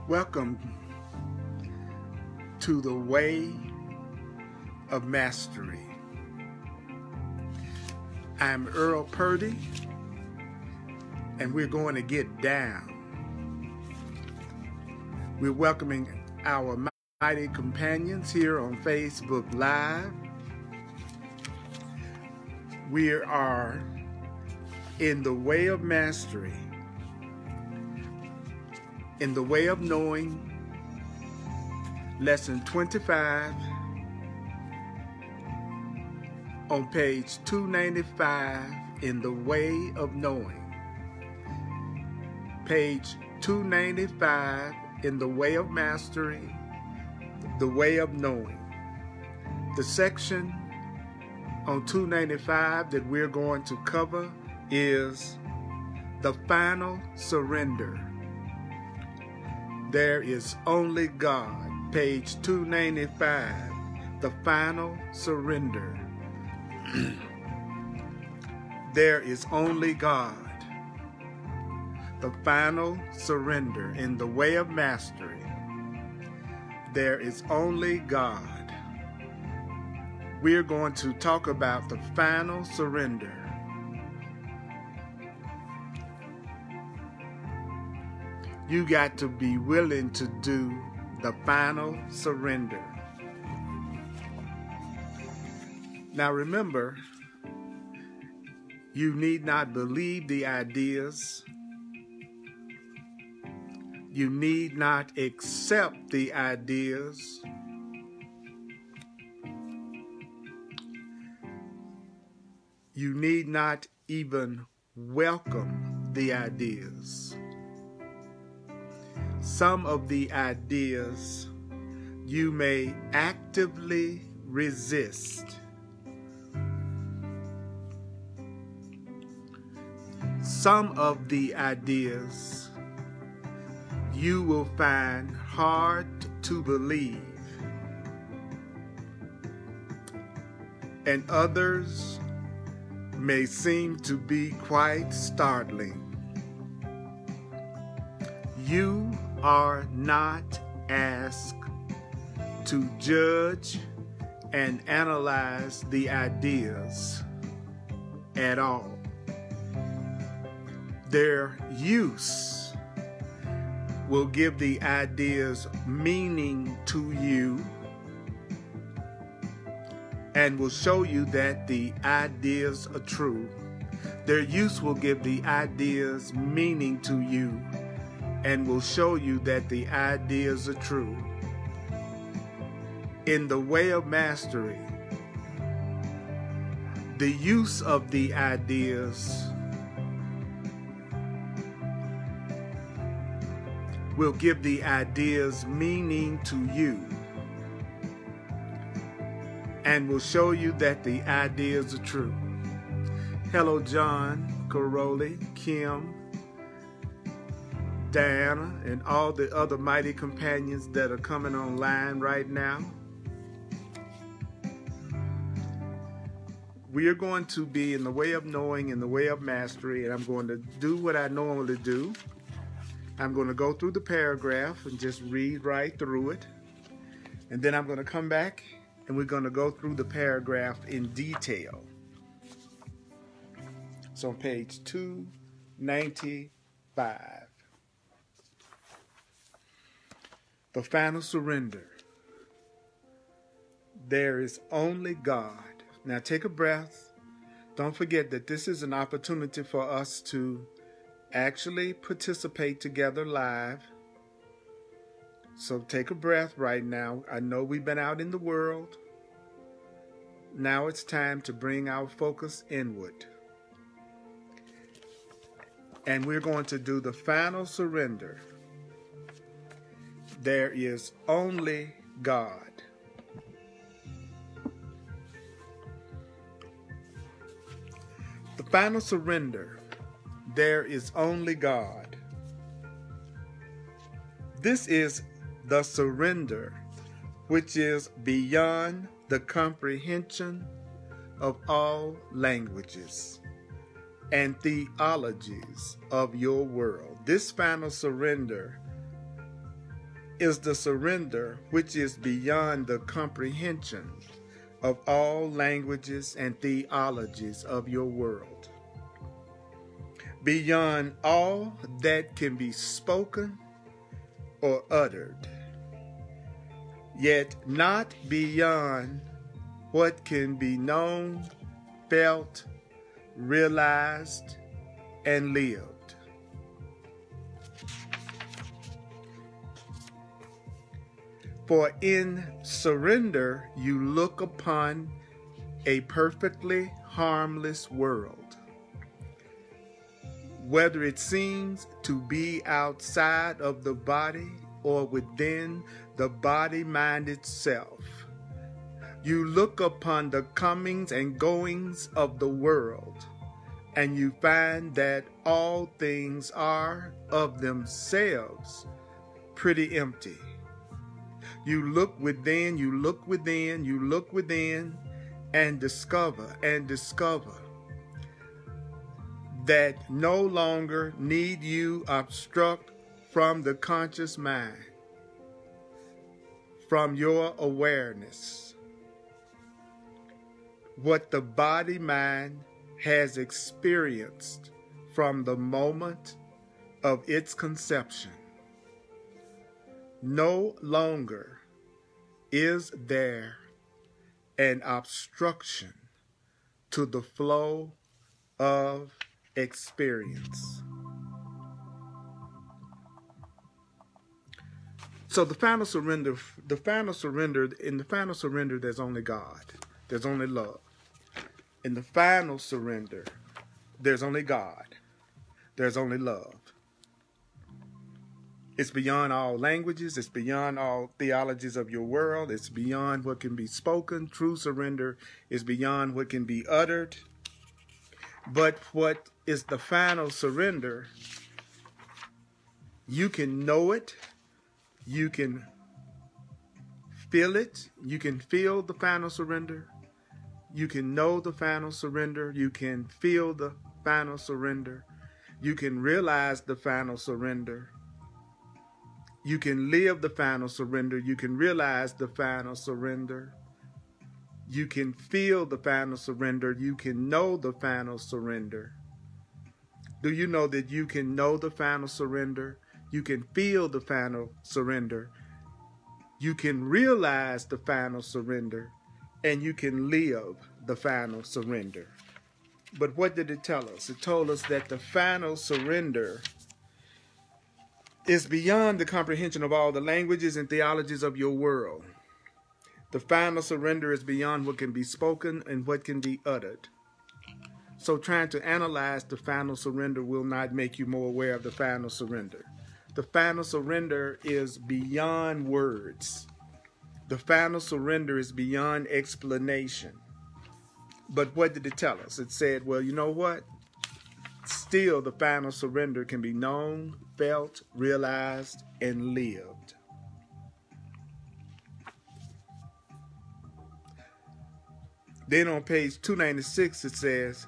Welcome to the Way of Mastery. I'm Earl Purdy, and we're going to get down. We're welcoming our mighty companions here on Facebook Live. We are in the Way of Mastery, in the Way of Knowing, Lesson 25, on page 295, in the Way of Knowing. Page 295, in the Way of Mastery, the Way of Knowing. The section on 295 that we're going to cover is the final surrender. There is only God. Page 295, the final surrender. There is only God. The final surrender in the Way of Mastery. There is only God. We're going to talk about the final surrender. You got to be willing to do the final surrender. Now remember, you need not believe the ideas. You need not accept the ideas. You need not even welcome the ideas. Some of the ideas you may actively resist. Some of the ideas you will find hard to believe, and others may seem to be quite startling. You are not asked to judge and analyze the ideas at all. Their use will give the ideas meaning to you and will show you that the ideas are true. Their use will give the ideas meaning to you and will show you that the ideas are true. In the Way of Mastery, the use of the ideas will give the ideas meaning to you and will show you that the ideas are true. Hello, John, Caroli, Kim, Diana, and all the other mighty companions that are coming online right now. We are going to be in the Way of Knowing, in the Way of Mastery, and I'm going to do what I normally do. I'm going to go through the paragraph and just read right through it. And then I'm going to come back and we're going to go through the paragraph in detail. So on page 295. The final surrender. There is only God. Now take a breath. Don't forget that this is an opportunity for us to actually participate together live. So take a breath right now. I know we've been out in the world. Now it's time to bring our focus inward. And we're going to do the final surrender. There is only God. The final surrender. There is only God. This is the surrender which is beyond the comprehension of all languages and theologies of your world. This final surrender is the surrender which is beyond the comprehension of all languages and theologies of your world, beyond all that can be spoken or uttered, yet not beyond what can be known, felt, realized, and lived. For in surrender you look upon a perfectly harmless world, whether it seems to be outside of the body or within the body-mind itself. You look upon the comings and goings of the world, and you find that all things are of themselves pretty empty. You look within, you look within, you look within, and discover that no longer need you obstruct from the conscious mind, from your awareness, what the body mind has experienced from the moment of its conception. No longer is there an obstruction to the flow of experience. So in the final surrender, there's only God. There's only love. In the final surrender, there's only God. There's only love. It's beyond all languages. It's beyond all theologies of your world. It's beyond what can be spoken. True surrender is beyond what can be uttered. But what is the final surrender? You can know it. You can feel it. You can feel the final surrender. You can know the final surrender. You can feel the final surrender. You can realize the final surrender. You can live the final surrender. You can realize the final surrender. You can feel the final surrender. You can know the final surrender. Do you know that you can know the final surrender? You can feel the final surrender. You can realize the final surrender. And you can live the final surrender. But what did it tell us? It told us that the final surrender is beyond the comprehension of all the languages and theologies of your world. The final surrender is beyond what can be spoken and what can be uttered. So trying to analyze the final surrender will not make you more aware of the final surrender. The final surrender is beyond words. The final surrender is beyond explanation. But what did it tell us? It said, well, you know what? Still, the final surrender can be known, felt, realized, and lived. Then on page 296, it says,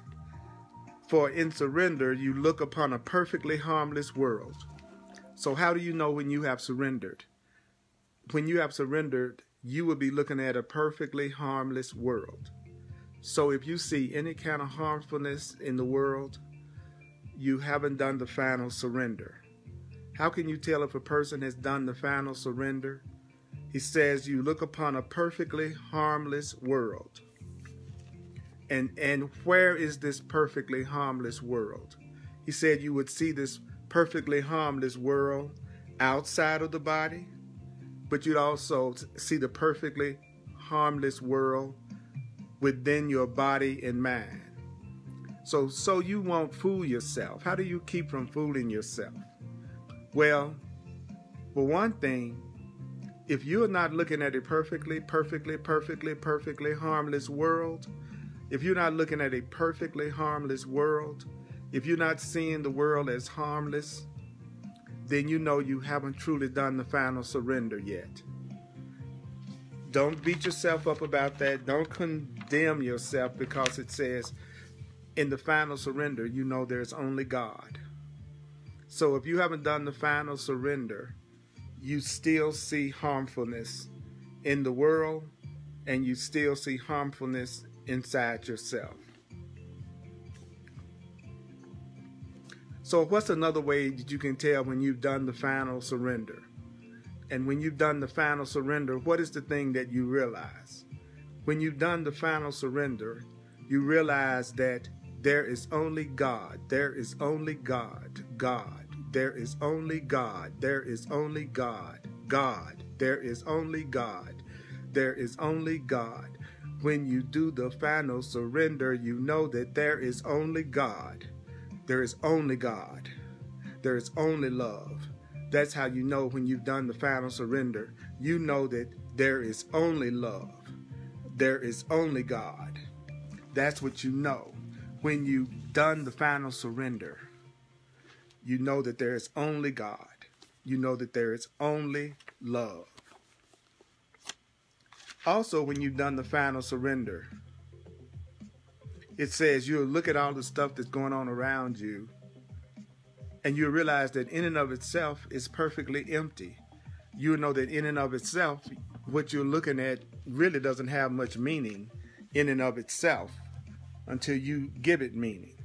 for in surrender, you look upon a perfectly harmless world. So how do you know when you have surrendered? When you have surrendered, you will be looking at a perfectly harmless world. So if you see any kind of harmfulness in the world, you haven't done the final surrender. How can you tell if a person has done the final surrender? He says you look upon a perfectly harmless world. And where is this perfectly harmless world? He said you would see this perfectly harmless world outside of the body, but you'd also see the perfectly harmless world within your body and mind. So you won't fool yourself. How do you keep from fooling yourself? Well, for one thing, if you're not looking at a perfectly harmless world, if you're not looking at a perfectly harmless world, if you're not seeing the world as harmless, then you know you haven't truly done the final surrender yet. Don't beat yourself up about that. Don't condemn yourself because it says in the final surrender, you know there's only God. So if you haven't done the final surrender, you still see harmfulness in the world, and you still see harmfulness inside yourself. So what's another way that you can tell when you've done the final surrender? And when you've done the final surrender, what is the thing that you realize? When you've done the final surrender, you realize that there is only God. There is only God. God. There is only God. There is only God. God. There is only God. There is only God. When you do the final surrender, you know that there is only God. There is only God. There is only love. That's how you know when you've done the final surrender. You know that there is only love. There is only God. That's what you know. When you've done the final surrender, you know that there is only God. You know that there is only love. Also, when you've done the final surrender, it says you'll look at all the stuff that's going on around you, and you'll realize that in and of itself is perfectly empty. You'll know that in and of itself, what you're looking at really doesn't have much meaning in and of itself until you give it meaning.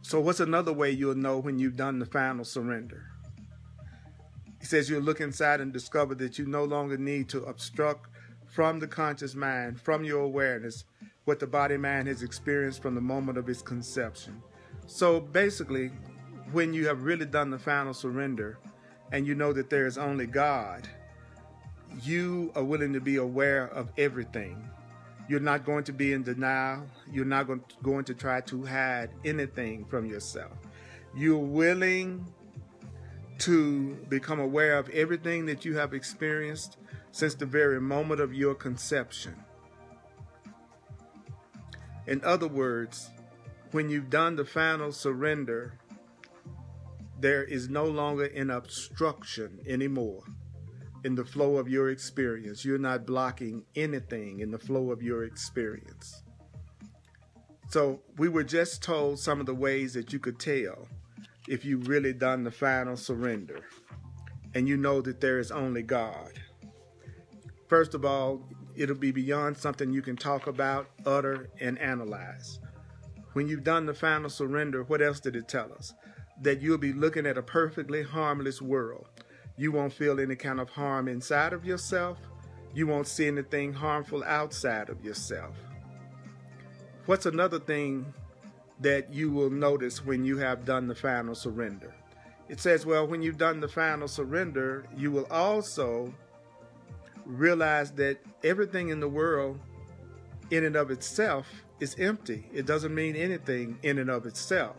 So what's another way you'll know when you've done the final surrender? He says you'll look inside and discover that you no longer need to obstruct from the conscious mind, from your awareness, what the body mind has experienced from the moment of its conception. So basically, when you have really done the final surrender and you know that there is only God, you are willing to be aware of everything. You're not going to be in denial. You're not going to try to hide anything from yourself. You're willing to become aware of everything that you have experienced since the very moment of your conception. In other words, when you've done the final surrender, there is no longer an obstruction anymore in the flow of your experience. You're not blocking anything in the flow of your experience. So we were just told some of the ways that you could tell if you've really done the final surrender and you know that there is only God. First of all, it'll be beyond something you can talk about, utter, and analyze. When you've done the final surrender, what else did it tell us? That you'll be looking at a perfectly harmless world. You won't feel any kind of harm inside of yourself. You won't see anything harmful outside of yourself. What's another thing that you will notice when you have done the final surrender? It says, well, when you've done the final surrender, you will also realize that everything in the world in and of itself is empty. It doesn't mean anything in and of itself.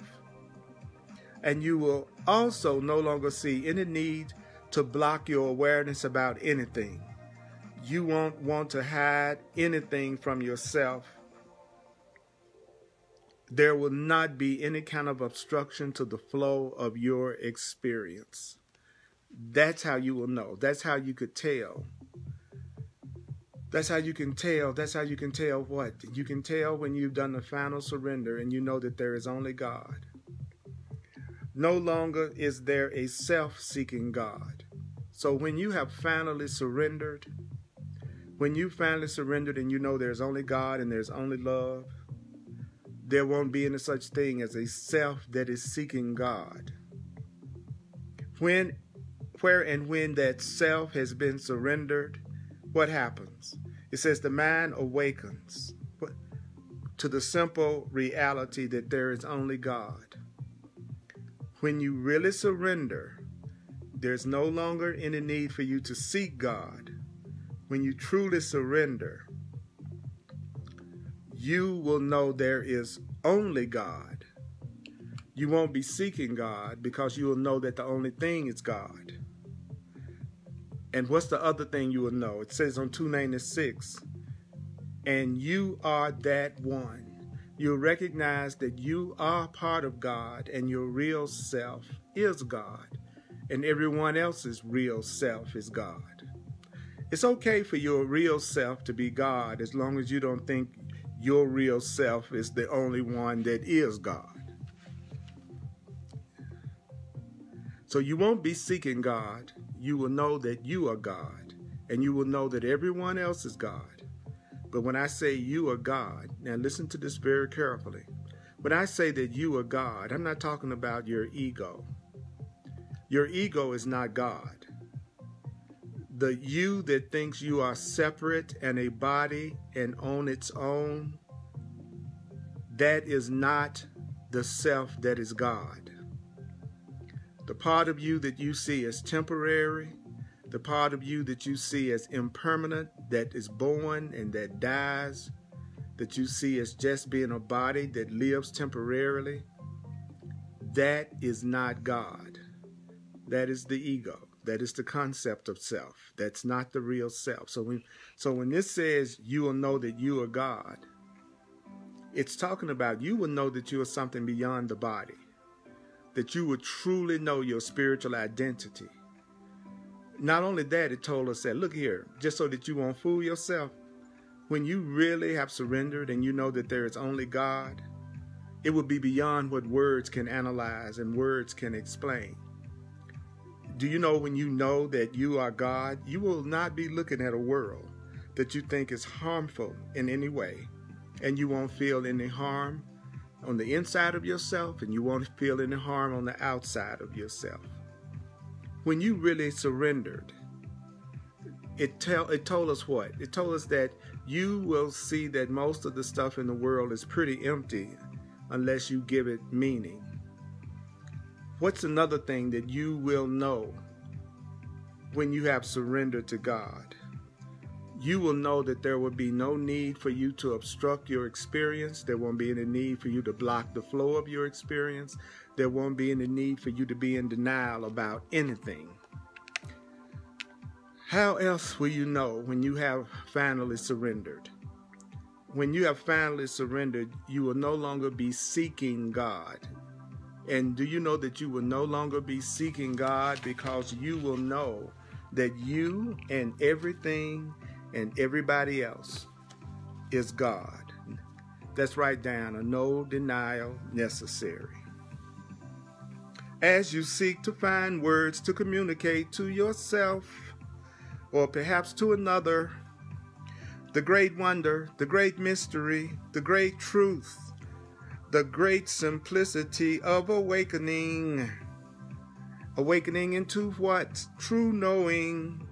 And you will also no longer see any need to block your awareness about anything. You won't want to hide anything from yourself. There will not be any kind of obstruction to the flow of your experience. That's how you will know. That's how you could tell. That's how you can tell. That's how you can tell what? You can tell when you've done the final surrender and you know that there is only God. No longer is there a self-seeking God. So when you have finally surrendered, and you know there's only God and there's only love, there won't be any such thing as a self that is seeking God. Where and when that self has been surrendered, what happens? It says the mind awakens to the simple reality that there is only God. When you really surrender, there's no longer any need for you to seek God. When you truly surrender, you will know there is only God. You won't be seeking God because you will know that the only thing is God. And what's the other thing you will know? It says on 296, and you are that one. You'll recognize that you are part of God and your real self is God. And everyone else's real self is God. It's okay for your real self to be God as long as you don't think your real self is the only one that is God. So you won't be seeking God. You will know that you are God, and you will know that everyone else is God. But when I say you are God, now listen to this very carefully. When I say that you are God, I'm not talking about your ego. Your ego is not God. The you that thinks you are separate and a body and on its own, that is not the self that is God. The part of you that you see as temporary, the part of you that you see as impermanent, that is born and that dies, that you see as just being a body that lives temporarily, that is not God. That is the ego. That is the concept of self. That's not the real self. So when this says you will know that you are God, it's talking about you will know that you are something beyond the body, that you will truly know your spiritual identity. Not only that, it told us that, look here, just so that you won't fool yourself, when you really have surrendered and you know that there is only God, it will be beyond what words can analyze and words can explain. Do you know when you know that you are God, you will not be looking at a world that you think is harmful in any way, and you won't feel any harm on the inside of yourself, and you won't feel any harm on the outside of yourself. When you really surrendered, it told us what? It told us that you will see that most of the stuff in the world is pretty empty unless you give it meaning. What's another thing that you will know when you have surrendered to God? You will know that there will be no need for you to obstruct your experience. There won't be any need for you to block the flow of your experience. There won't be any need for you to be in denial about anything. How else will you know when you have finally surrendered? When you have finally surrendered, you will no longer be seeking God. And do you know that you will no longer be seeking God because you will know that you and everything and everybody else is God? That's right down, a no denial necessary. As you seek to find words to communicate to yourself or perhaps to another, the great wonder, the great mystery, the great truth, the great simplicity of awakening. Awakening into what? True knowing.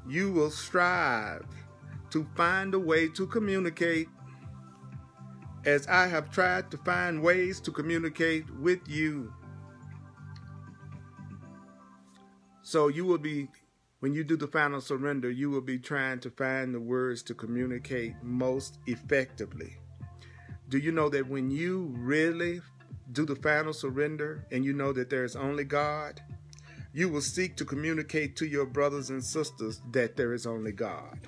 You will strive to find a way to communicate, as I have tried to find ways to communicate with you. So you will be, when you do the final surrender, you will be trying to find the words to communicate most effectively. Do you know that when you really do the final surrender and you know that there is only God, you will seek to communicate to your brothers and sisters that there is only God.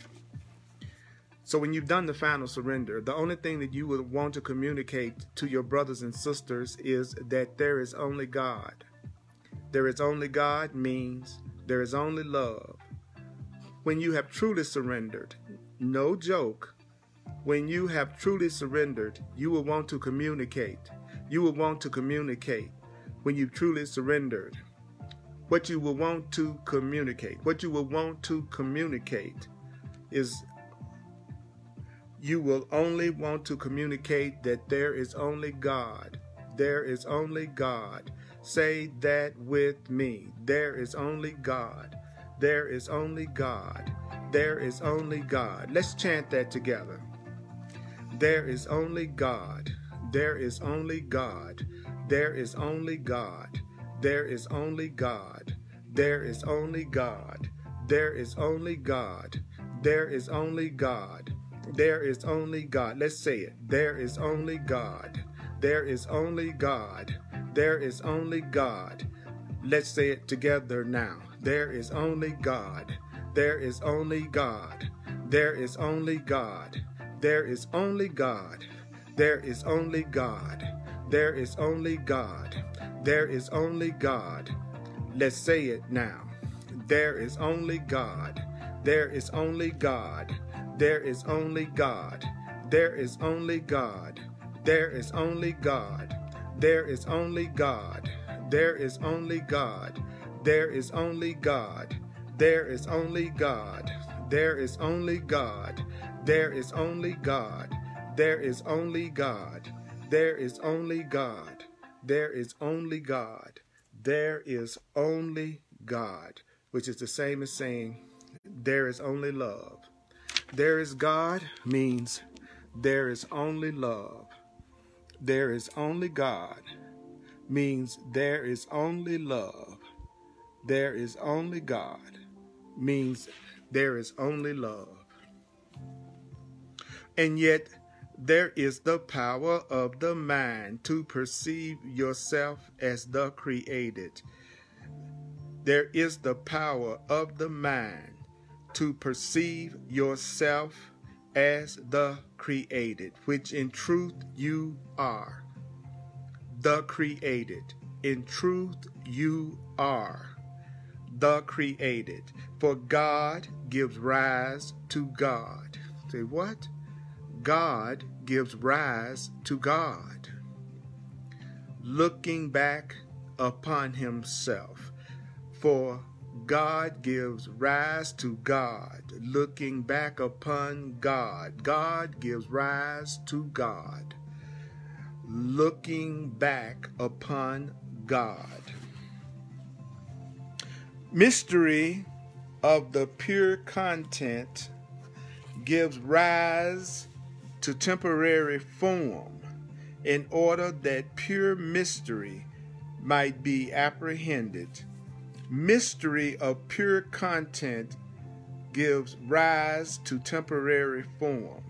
So when you've done the final surrender, the only thing that you would want to communicate to your brothers and sisters is that there is only God. There is only God means there is only love. When you have truly surrendered, no joke, when you have truly surrendered, you will want to communicate. You will want to communicate when you've truly surrendered. What you will want to communicate. What you will want to communicate is you will only want to communicate that there is only God. There is only God. Say that with me. There is only God. There is only God. There is only God. Let's chant that together. There is only God. There is only God. There is only God. There is only God. There is only God. There is only God. There is only God. There is only God. Let's say it. There is only God. There is only God. There is only God. Let's say it together now. There is only God. There is only God. There is only God. There is only God. There is only God. There is only God. There is only God. Let's say it now. There is only God. There is only God. There is only God. There is only God. There is only God. There is only God. There is only God. There is only God. There is only God. There is only God. There is only God. There is only God. There is only God. There is only God. There is only God, which is the same as saying there is only love. There is God means there is only love. There is only God means there is only love. There is only God means there is only love. And yet there is the power of the mind to perceive yourself as the created. There is the power of the mind to perceive yourself as the created, which in truth you are. The created. In truth you are the created. For God gives rise to God. Say what? God gives rise to God. Looking back upon himself. For God gives rise to God. Looking back upon God. God gives rise to God. Looking back upon God. Mystery of the pure content gives rise to temporary form in order that pure mystery might be apprehended. Mystery of pure content gives rise to temporary form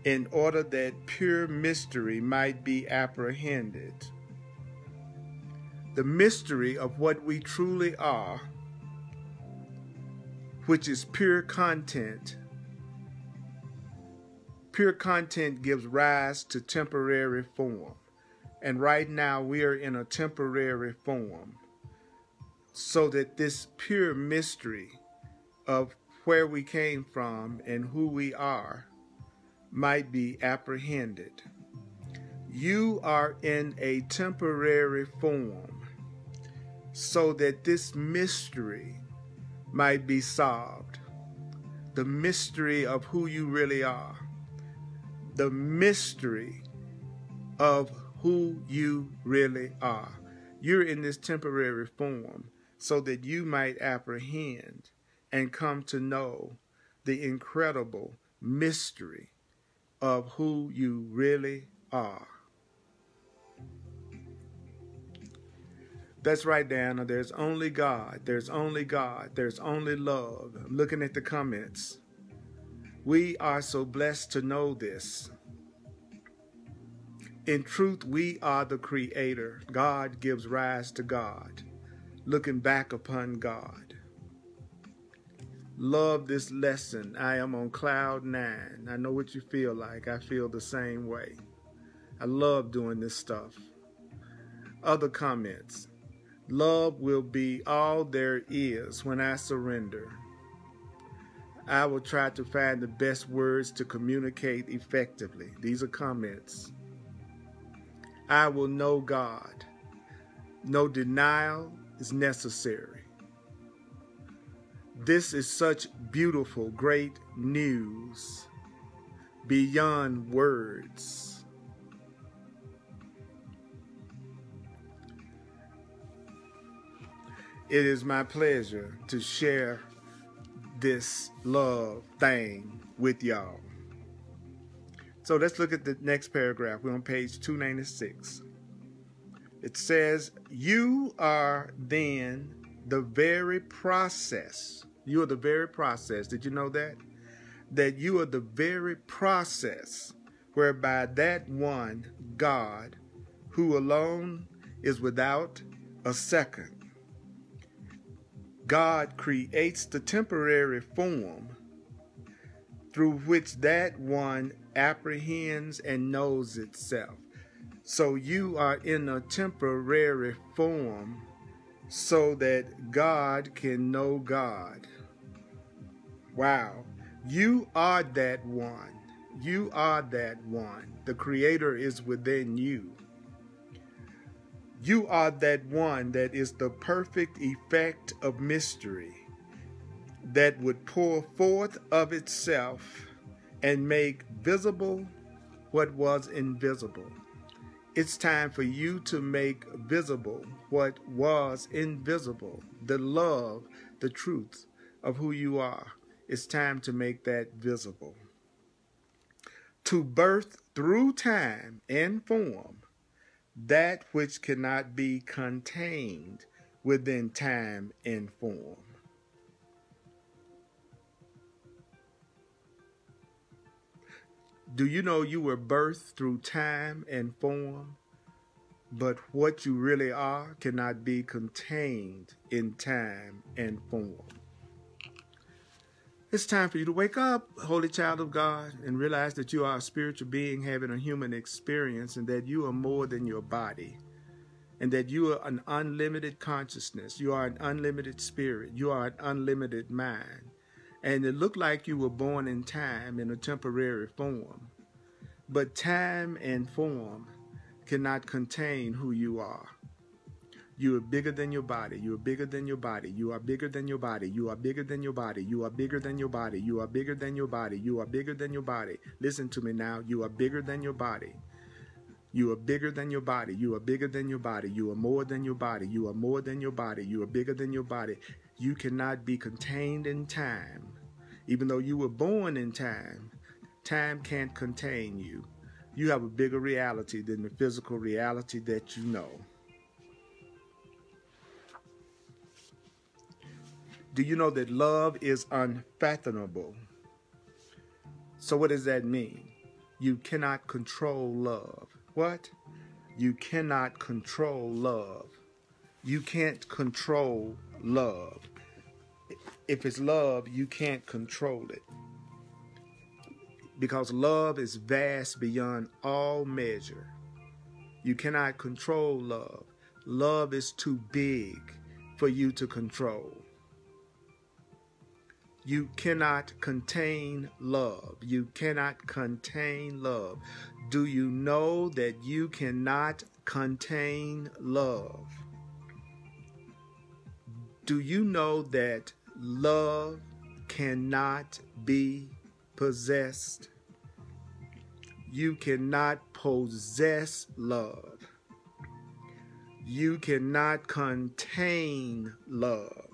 in order that pure mystery might be apprehended. The mystery of what we truly are, which is pure content. Pure content gives rise to temporary form. And right now we are in a temporary form, so that this pure mystery of where we came from and who we are might be apprehended. You are in a temporary form, so that this mystery might be solved. The mystery of who you really are. The mystery of who you really are. You're in this temporary form so that you might apprehend and come to know the incredible mystery of who you really are. That's right, Diana. There's only God. There's only God. There's only love. I'm looking at the comments. We are so blessed to know this. In truth, we are the creator. God gives rise to God. Looking back upon God. Love this lesson. I am on cloud 9. I know what you feel like. I feel the same way. I love doing this stuff. Other comments. Love will be all there is when I surrender. I will try to find the best words to communicate effectively. These are comments. I will know God. No denial is necessary. This is such beautiful, great news beyond words. It is my pleasure to share this love thing with y'all. So let's look at the next paragraph. We're on page 296. It says, you are then the very process. You are the very process. Did you know that? That you are the very process whereby that one, God, who alone is without a second, God creates the temporary form through which that one apprehends and knows itself. So you are in a temporary form so that God can know God. Wow. You are that one. You are that one. The Creator is within you. You are that one that is the perfect effect of mystery that would pour forth of itself and make visible what was invisible. It's time for you to make visible what was invisible, the love, the truth of who you are. It's time to make that visible. To birth through time and form that which cannot be contained within time and form. Do you know you were birthed through time and form, but what you really are cannot be contained in time and form? It's time for you to wake up, holy child of God, and realize that you are a spiritual being having a human experience, and that you are more than your body, and that you are an unlimited consciousness. You are an unlimited spirit. You are an unlimited mind. And it looked like you were born in time in a temporary form. But time and form cannot contain who you are. You are bigger than your body. You are bigger than your body. You are bigger than your body. You are bigger than your body. You are bigger than your body. You are bigger than your body. You are bigger than your body. Listen to me now. You are bigger than your body. You are bigger than your body. You are bigger than your body. You are more than your body. You are more than your body. You are bigger than your body. You cannot be contained in time. Even though you were born in time, time can't contain you. You have a bigger reality than the physical reality that you know. Do you know that love is unfathomable? So what does that mean? You cannot control love. What? You cannot control love. You can't control love. If it's love, you can't control it. Because love is vast beyond all measure. You cannot control love. Love is too big for you to control. You cannot contain love. You cannot contain love. Do you know that you cannot contain love? Do you know that love cannot be possessed? You cannot possess love. You cannot contain love.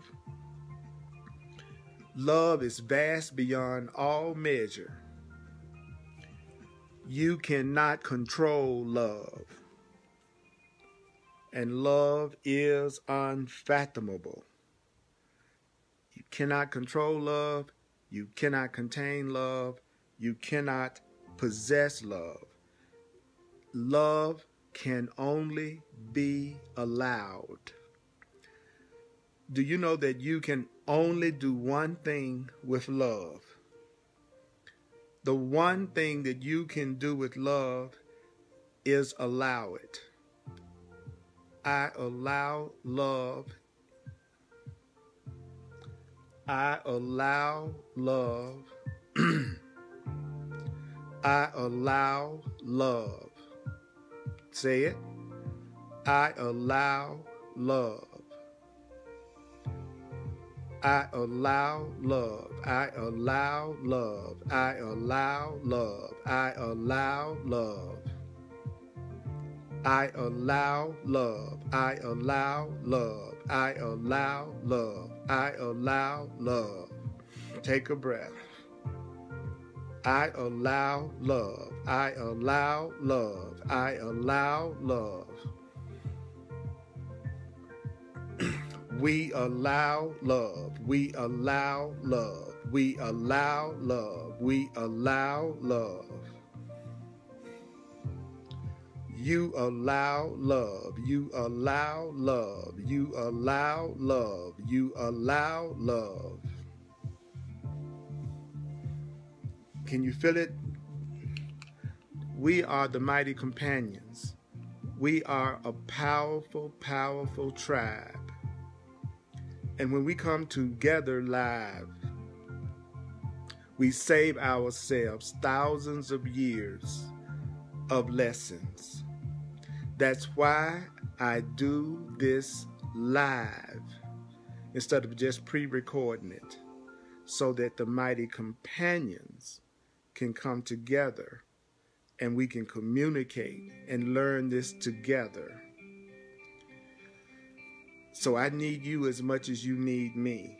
Love is vast beyond all measure. You cannot control love. And love is unfathomable. You cannot control love. You cannot contain love. You cannot possess love. Love can only be allowed. Do you know that you can only do one thing with love? The one thing that you can do with love is allow it. I allow love. I allow love. I allow love. Say it. I allow love. I allow love. I allow love. I allow love. I allow love. I allow love. I allow love. I allow love. I allow love. Take a breath. I allow love. I allow love. I allow love. We allow love. We allow love. We allow love. We allow love. You allow love. You allow love. You allow love. You allow love. Can you feel it? We are the mighty companions. We are a powerful, powerful tribe. And when we come together live, we save ourselves thousands of years of lessons. That's why I do this live instead of just pre-recording it, so that the mighty companions can come together and we can communicate and learn this together. So I need you as much as you need me.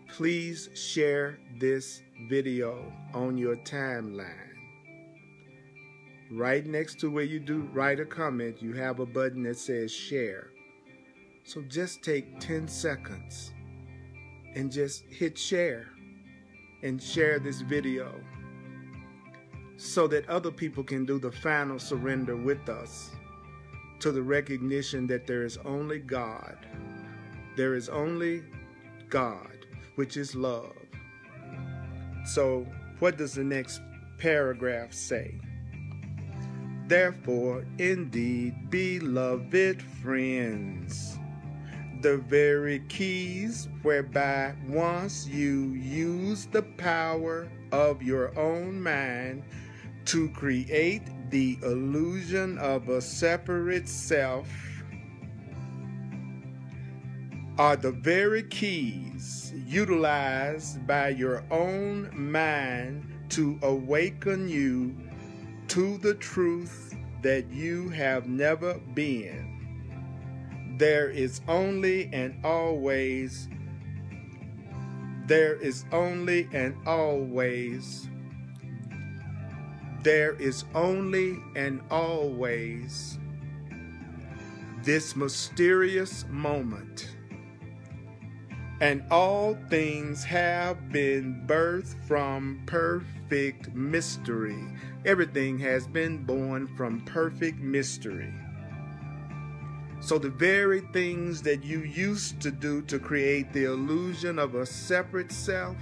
Please share this video on your timeline. Right next to where you do write a comment, you have a button that says share. So just take 10 seconds and just hit share and share this video so that other people can do the final surrender with us to the recognition that there is only God. There is only God, which is love. So what does the next paragraph say? Therefore, indeed, beloved friends, the very keys whereby once you use the power of your own mind to create the illusion of a separate self are the very keys utilized by your own mind to awaken you to the truth that you have never been. There is only and always this mysterious moment. And all things have been birthed from perfect mystery. Everything has been born from perfect mystery. So the very things that you used to do to create the illusion of a separate self,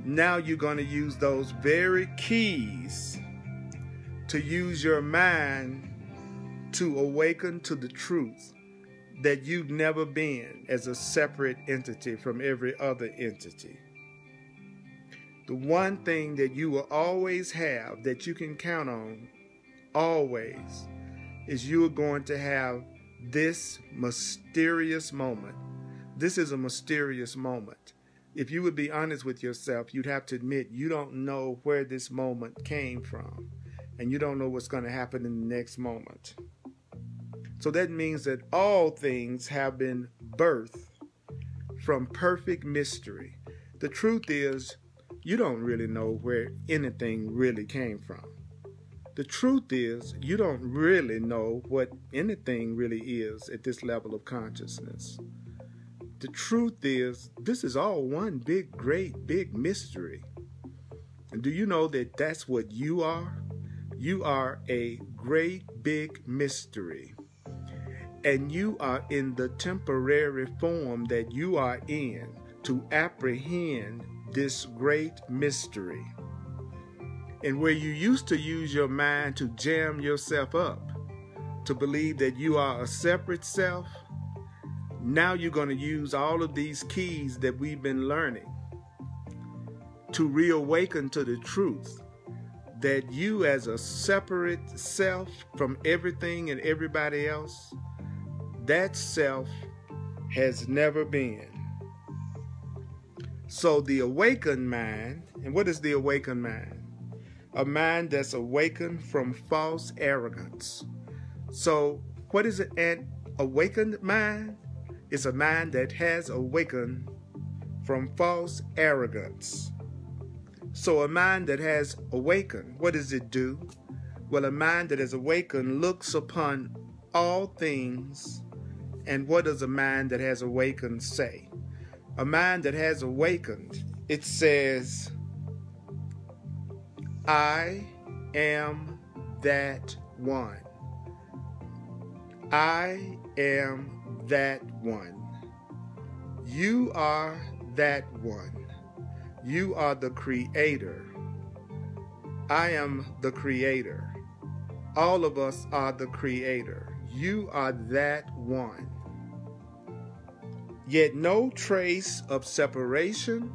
now you're going to use those very keys to use your mind to awaken to the truth that you've never been as a separate entity from every other entity. The one thing that you will always have that you can count on, always, is you are going to have this mysterious moment. This is a mysterious moment. If you would be honest with yourself, you'd have to admit you don't know where this moment came from, and you don't know what's going to happen in the next moment. So that means that all things have been birthed from perfect mystery. The truth is, you don't really know where anything really came from. The truth is, you don't really know what anything really is at this level of consciousness. The truth is, this is all one big, great, big mystery. And do you know that that's what you are? You are a great, big mystery. And you are in the temporary form that you are in to apprehend this great mystery. And where you used to use your mind to jam yourself up, to believe that you are a separate self, now you're going to use all of these keys that we've been learning to reawaken to the truth that you as a separate self from everything and everybody else, that self has never been. So the awakened mind, and what is the awakened mind? A mind that's awakened from false arrogance. So what is an awakened mind? It's a mind that has awakened from false arrogance. So a mind that has awakened, what does it do? Well, a mind that has awakened looks upon all things. And what does a mind that has awakened say? A mind that has awakened, it says, I am that one. I am that one. You are that one. You are the creator. I am the creator. All of us are the creator. You are that one. Yet no trace of separation,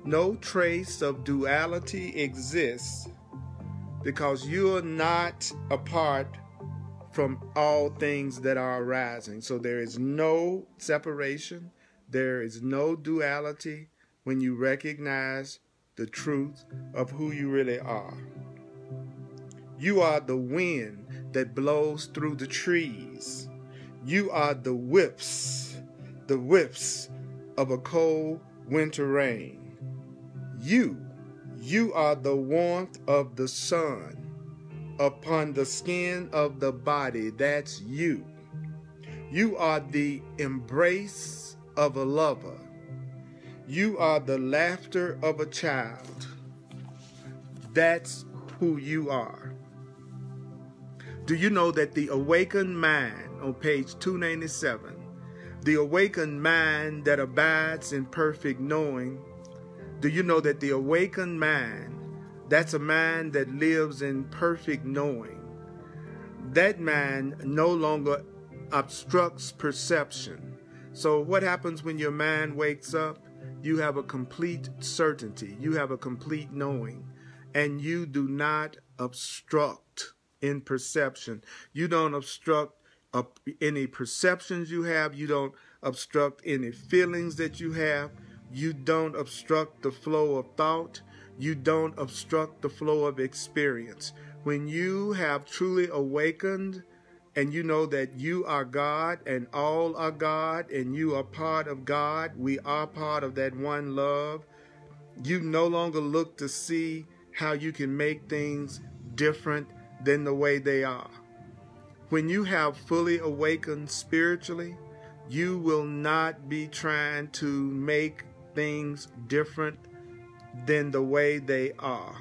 no trace of duality exists because you're not apart from all things that are arising. So there is no separation. There is no duality when you recognize the truth of who you really are. You are the wind that blows through the trees. You are the whips of a cold winter rain. You are the warmth of the sun upon the skin of the body. That's you. You are the embrace of a lover. You are the laughter of a child. That's who you are. Do you know that the awakened mind, on page 297, the awakened mind that abides in perfect knowing, do you know that the awakened mind, that's a mind that lives in perfect knowing? That mind no longer obstructs perception. So what happens when your mind wakes up? You have a complete certainty. You have a complete knowing. And you do not obstruct in perception. You don't obstruct any perceptions you have. You don't obstruct any feelings that you have. You don't obstruct the flow of thought. You don't obstruct the flow of experience. When you have truly awakened and you know that you are God and all are God and you are part of God, we are part of that one love, you no longer look to see how you can make things different than the way they are. When you have fully awakened spiritually, you will not be trying to make things different than the way they are.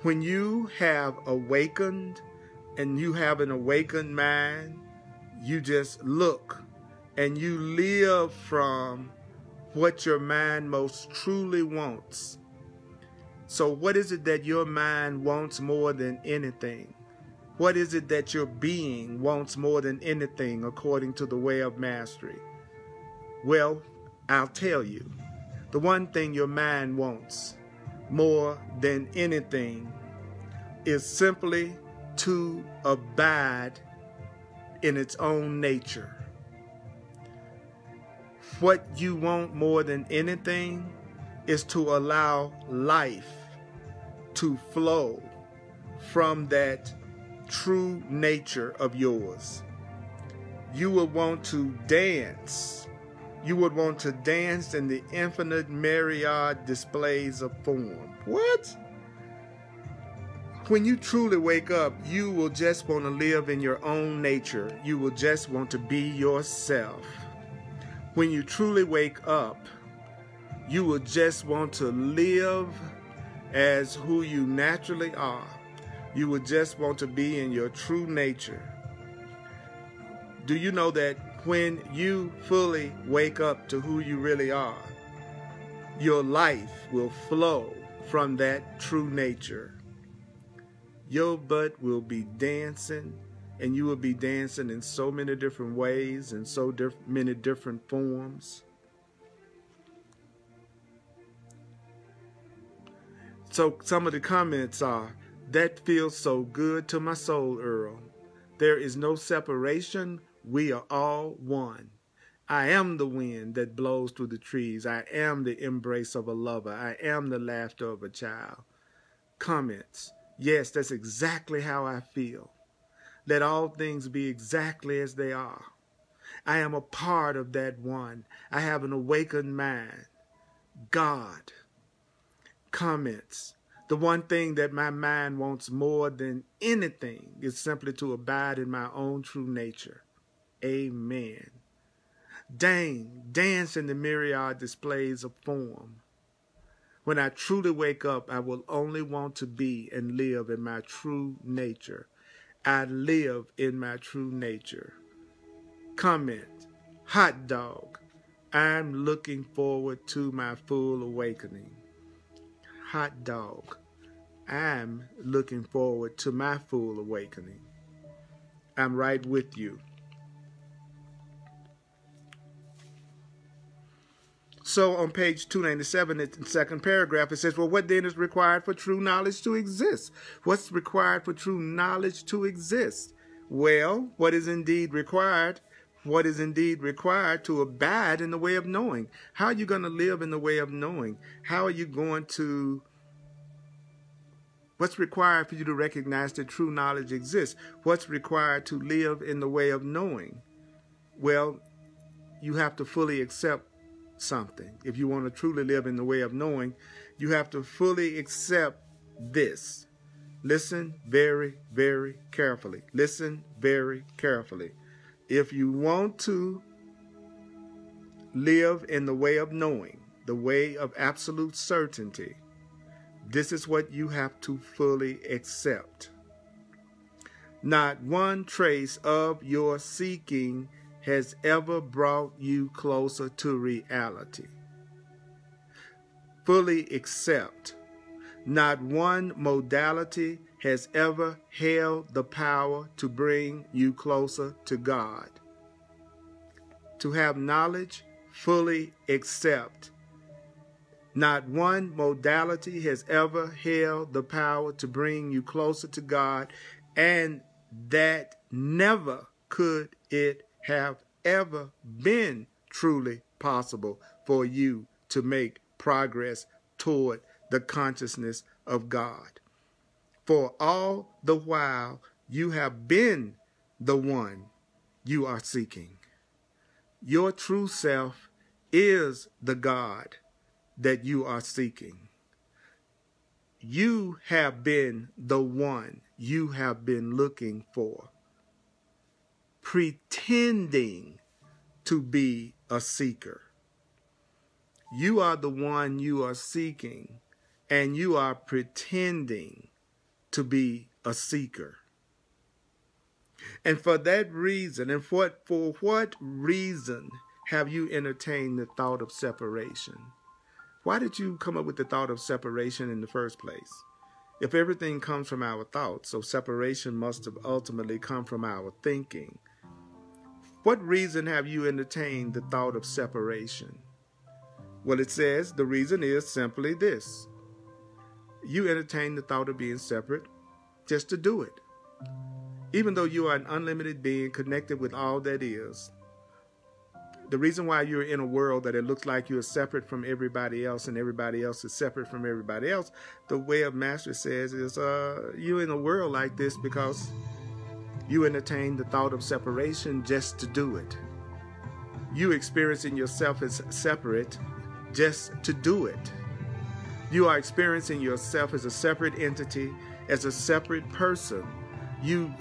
When you have awakened and you have an awakened mind, you just look and you live from what your mind most truly wants. So what is it that your mind wants more than anything? What is it that your being wants more than anything according to the way of mastery? Well, I'll tell you. The one thing your mind wants more than anything is simply to abide in its own nature. What you want more than anything is to allow life to flow from that true nature of yours. You would want to dance. You would want to dance in the infinite myriad displays of form. What? When you truly wake up, you will just want to live in your own nature. You will just want to be yourself. When you truly wake up, you will just want to live as who you naturally are. You will just want to be in your true nature. Do you know that when you fully wake up to who you really are, your life will flow from that true nature? Your butt will be dancing, and you will be dancing in so many different ways and so many different forms. So some of the comments are, "That feels so good to my soul, Earl. There is no separation. We are all one. I am the wind that blows through the trees. I am the embrace of a lover. I am the laughter of a child." Comments, "Yes, that's exactly how I feel. Let all things be exactly as they are. I am a part of that one. I have an awakened mind. God." Comments, "The one thing that my mind wants more than anything is simply to abide in my own true nature. Amen." Dance in the myriad displays of form. When I truly wake up, I will only want to be and live in my true nature. I live in my true nature. Comment, "Hot dog, I'm looking forward to my full awakening." Hot dog, I'm looking forward to my full awakening. I'm right with you. So on page 297, in the second paragraph, it says, well, what then is required for true knowledge to exist? What's required for true knowledge to exist? Well, what is indeed required? What is indeed required to abide in the way of knowing? How are you going to live in the way of knowing? How are you going to... What's required for you to recognize that true knowledge exists? What's required to live in the way of knowing? Well, you have to fully accept something. If you want to truly live in the way of knowing, you have to fully accept this. Listen very, very carefully. Listen very carefully. If you want to live in the way of knowing, the way of absolute certainty, this is what you have to fully accept. Not one trace of your seeking has ever brought you closer to reality. Fully accept. Not one modality has ever held the power to bring you closer to God. To have knowledge, fully accept. Not one modality has ever held the power to bring you closer to God, and that never could it have ever been truly possible for you to make progress toward the consciousness of God. For all the while you have been the one you are seeking. Your true self is the God that you are seeking. You have been the one you have been looking for, pretending to be a seeker. You are the one you are seeking, and you are pretending to be a seeker. And for that reason, and for what reason have you entertained the thought of separation? Why did you come up with the thought of separation in the first place? If everything comes from our thoughts, so separation must have ultimately come from our thinking. What reason have you entertained the thought of separation? Well, it says the reason is simply this. You entertain the thought of being separate just to do it. Even though you are an unlimited being connected with all that is, the reason why you're in a world that it looks like you're separate from everybody else and everybody else is separate from everybody else, the way of Master says is you're in a world like this because you entertain the thought of separation just to do it. You experiencing yourself as separate just to do it. You are experiencing yourself as a separate entity, as a separate person. You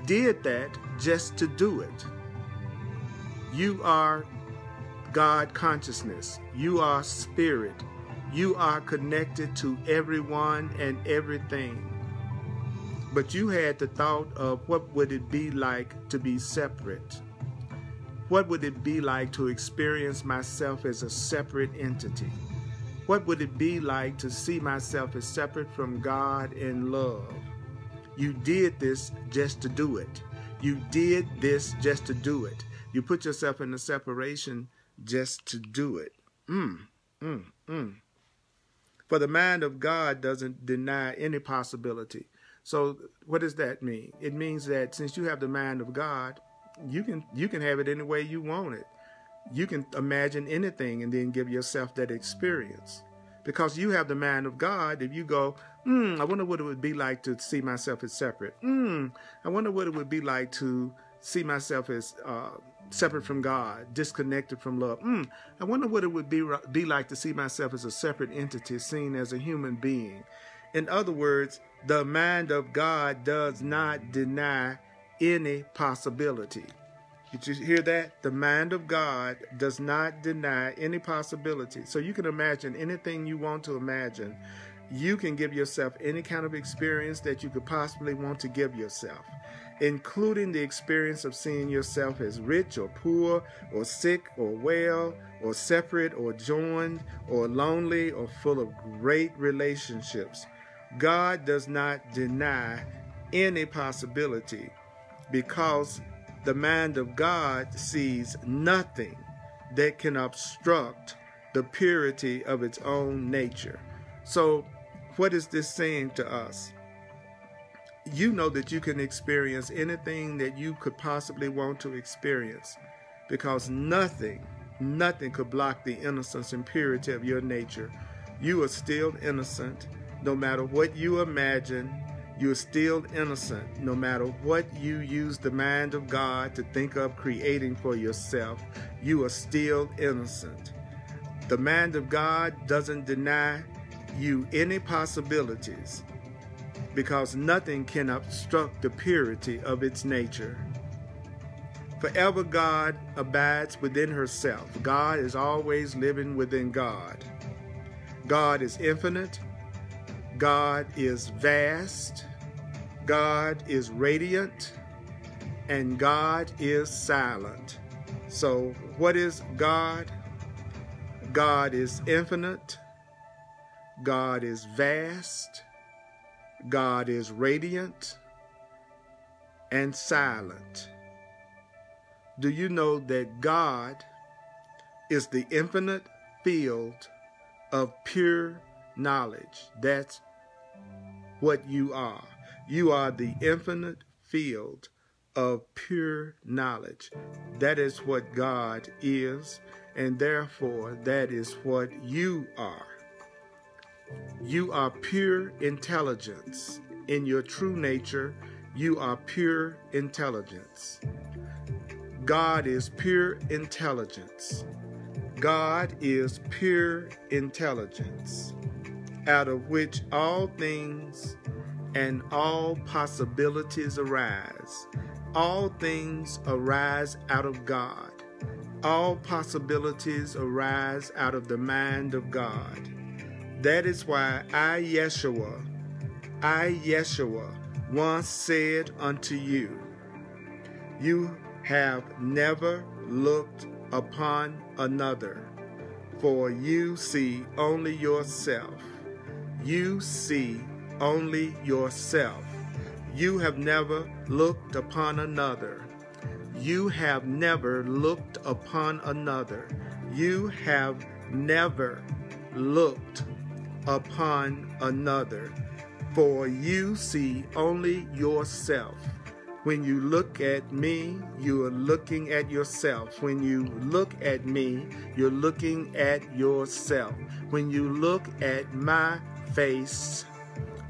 did that just to do it. You are God consciousness. You are spirit. You are connected to everyone and everything. But you had the thought of what would it be like to be separate? What would it be like to experience myself as a separate entity? What would it be like to see myself as separate from God in love? You did this just to do it. You did this just to do it. You put yourself in a separation just to do it. For the mind of God doesn't deny any possibility. So what does that mean? It means that since you have the mind of God, you can have it any way you want it. You can imagine anything and then give yourself that experience. Because you have the mind of God, if you go, I wonder what it would be like to see myself as separate. I wonder what it would be like to see myself as separate from God, disconnected from love. I wonder what it would be like to see myself as a separate entity, seen as a human being. In other words, the mind of God does not deny any possibility. Did you hear that? The mind of God does not deny any possibility. So you can imagine anything you want to imagine. You can give yourself any kind of experience that you could possibly want to give yourself, including the experience of seeing yourself as rich or poor or sick or well or separate or joined or lonely or full of great relationships. God does not deny any possibility because the mind of God sees nothing that can obstruct the purity of its own nature. So what is this saying to us? You know that you can experience anything that you could possibly want to experience, because nothing could block the innocence and purity of your nature. You are still innocent no matter what you imagine. You are still innocent no matter what you use the mind of God to think of creating for yourself. You are still innocent. The mind of God doesn't deny you any possibilities, because nothing can obstruct the purity of its nature. Forever God abides within herself. God is always living within God. God is infinite. God is vast. God is radiant. And God is silent. So what is God? God is infinite. God is vast. God is radiant and silent. Do you know that God is the infinite field of pure knowledge? That's what you are. You are the infinite field of pure knowledge. That is what God is, and therefore that is what you are. You are pure intelligence. In your true nature, you are pure intelligence. God is pure intelligence. God is pure intelligence, out of which all things and all possibilities arise. All things arise out of God. All possibilities arise out of the mind of God. That is why I, Yeshua, once said unto you, you have never looked upon another, for you see only yourself. You see only yourself. You have never looked upon another. You have never looked upon another. You have never looked upon another, for you see only yourself. When you look at me, you are looking at yourself. When you look at me, you're looking at yourself. When you look at my face,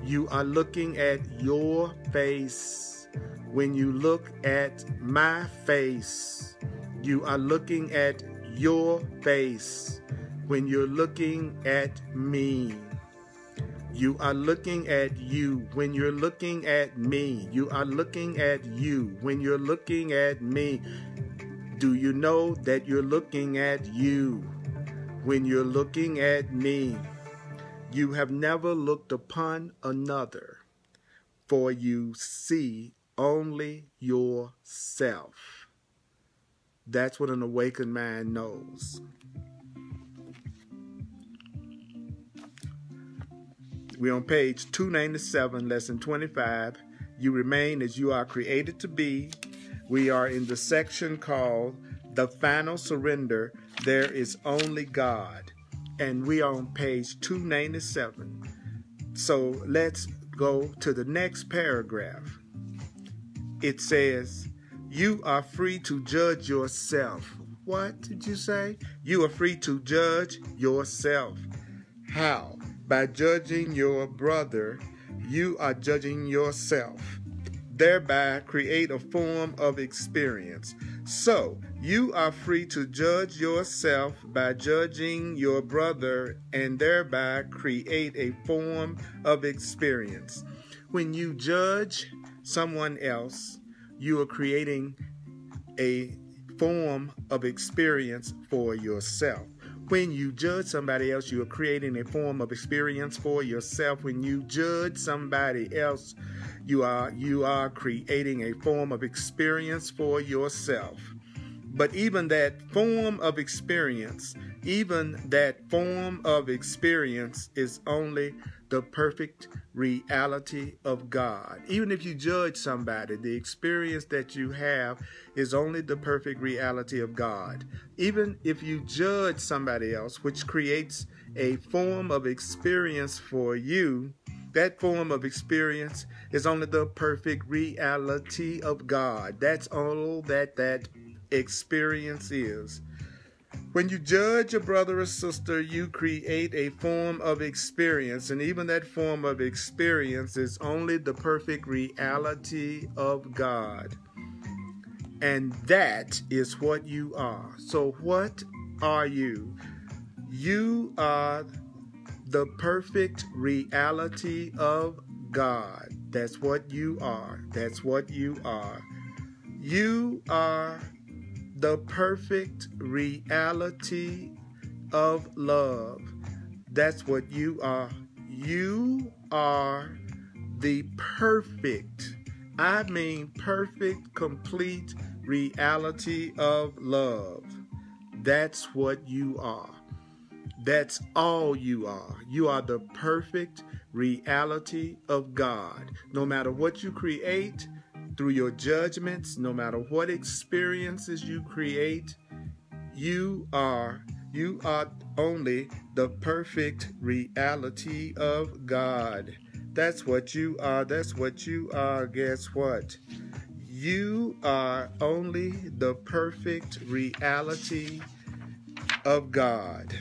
you are looking at your face. When you look at my face, you are looking at your face. When you're looking at me, you are looking at you. When you're looking at me, you are looking at you. When you're looking at me, do you know that you're looking at you? When you're looking at me, you have never looked upon another, for you see only yourself. That's what an awakened mind knows. We're on page 297, lesson 25. You remain as you are created to be. We are in the section called The Final Surrender. There is only God. And we are on page 297. So let's go to the next paragraph. It says, you are free to judge yourself. What did you say? You are free to judge yourself. How? By judging your brother, you are judging yourself. Thereby create a form of experience. So, you are free to judge yourself by judging your brother and thereby create a form of experience. When you judge someone else, you are creating a form of experience for yourself. When you judge somebody else, you are creating a form of experience for yourself. When you judge somebody else, you are creating a form of experience for yourself. But even that form of experience is only the perfect reality of God. Even if you judge somebody, the experience that you have is only the perfect reality of God. Even if you judge somebody else, which creates a form of experience for you, that form of experience is only the perfect reality of God. That's all that experience is. When you judge a brother or sister, you create a form of experience, and even that form of experience is only the perfect reality of God. And that is what you are. So what are you? You are the perfect reality of God. That's what you are. That's what you are. You are the perfect reality of love. That's what you are. You are the perfect, I mean perfect, complete reality of love. That's what you are. That's all you are. You are the perfect reality of God. No matter what you create through your judgments, no matter what experiences you create, you are only the perfect reality of God. That's what you are. That's what you are. Guess what? You are only the perfect reality of God.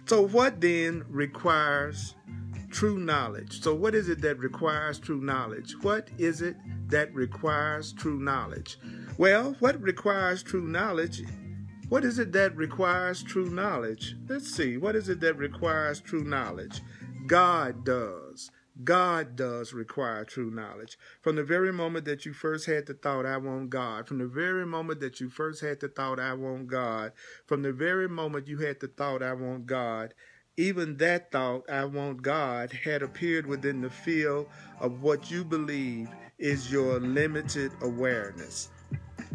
So what then requires true knowledge? So what is it that requires true knowledge? What is it that requires true knowledge? Well, what requires true knowledge? What is it that requires true knowledge? Let's see. What is it that requires true knowledge? God does. God does require true knowledge. From the very moment that you first had the thought, I want God, from the very moment that you first had the thought, I want God, from the very moment you had the thought, I want God, even that thought, I want God, had appeared within the field of what you believe is your limited awareness.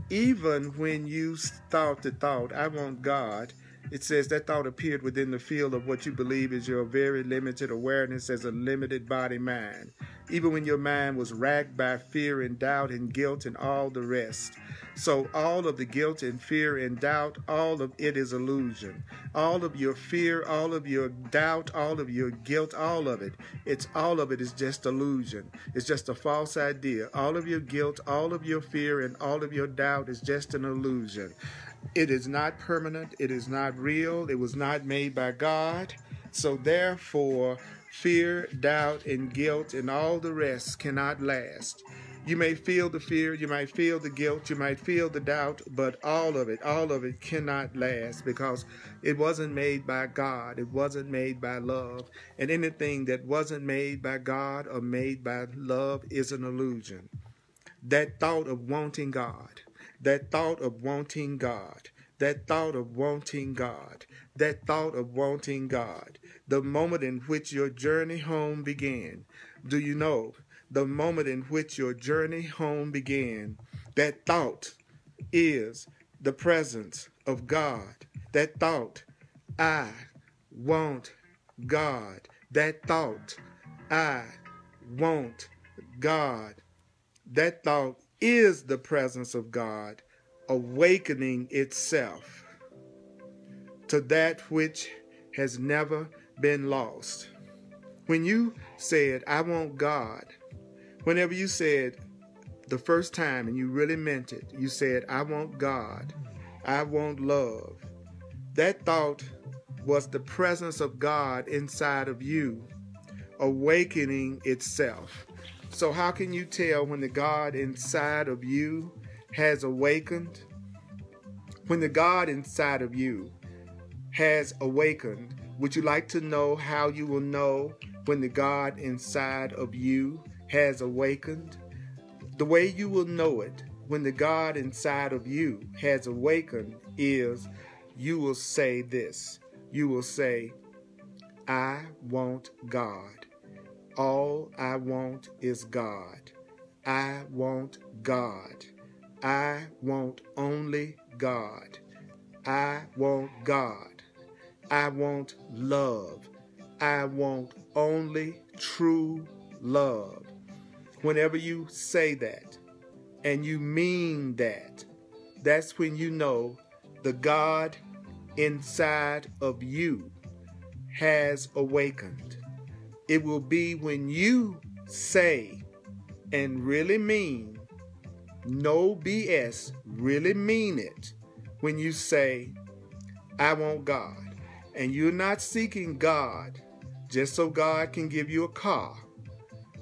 Even when you thought the thought, I want God, it says that thought appeared within the field of what you believe is your very limited awareness as a limited body mind. Even when your mind was racked by fear and doubt and guilt and all the rest. So all of the guilt and fear and doubt, all of it is illusion. All of your fear, all of your doubt, all of your guilt, all of it is just illusion. It's just a false idea. All of your guilt, all of your fear, and all of your doubt is just an illusion. It is not permanent. It is not real. It was not made by God. So therefore, fear, doubt, and guilt, and all the rest cannot last. You may feel the fear, you might feel the guilt, you might feel the doubt, but all of it cannot last because it wasn't made by God. It wasn't made by love. And anything that wasn't made by God or made by love is an illusion. That thought of wanting God, that thought of wanting God, that thought of wanting God, that thought of wanting God, the moment in which your journey home began, do you know? The moment in which your journey home began, that thought is the presence of God. That thought, I want God. That thought, I want God. That thought is the presence of God awakening itself to that which has never been lost. When you said, I want God, whenever you said the first time and you really meant it, you said, I want God, I want love. That thought was the presence of God inside of you, awakening itself. So how can you tell when the God inside of you has awakened? When the God inside of you has awakened, would you like to know how you will know when the God inside of you has awakened? The way you will know it when the God inside of you has awakened is you will say this. You will say, I want God. All I want is God. I want God. I want only God. I want God. I want love. I want only true love. Whenever you say that and you mean that, that's when you know the God inside of you has awakened. It will be when you say and really mean, no BS, really mean it, when you say, I want God. And you're not seeking God just so God can give you a car.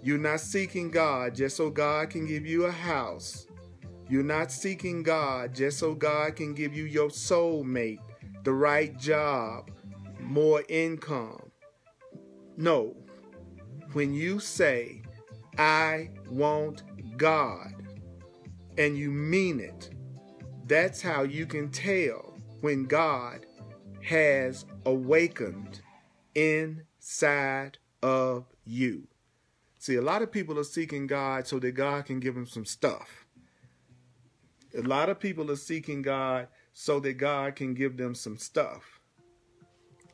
You're not seeking God just so God can give you a house. You're not seeking God just so God can give you your soulmate, the right job, more income. No. When you say, I want God, and you mean it, that's how you can tell when God has awakened inside of you. See, a lot of people are seeking God so that God can give them some stuff. A lot of people are seeking God so that God can give them some stuff.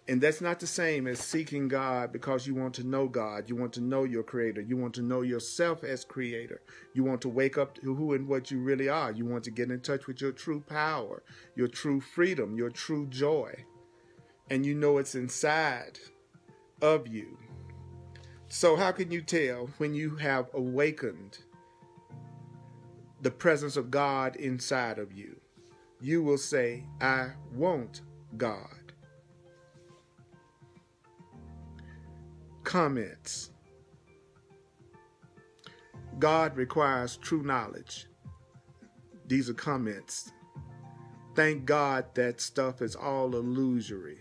And that's not the same as seeking God because you want to know God. You want to know your creator. You want to know yourself as creator. You want to wake up to who and what you really are. You want to get in touch with your true power, your true freedom, your true joy. And you know it's inside of you. So how can you tell when you have awakened the presence of God inside of you? You will say, I want God. Comments. God requires true knowledge. These are comments. Thank God that stuff is all illusory.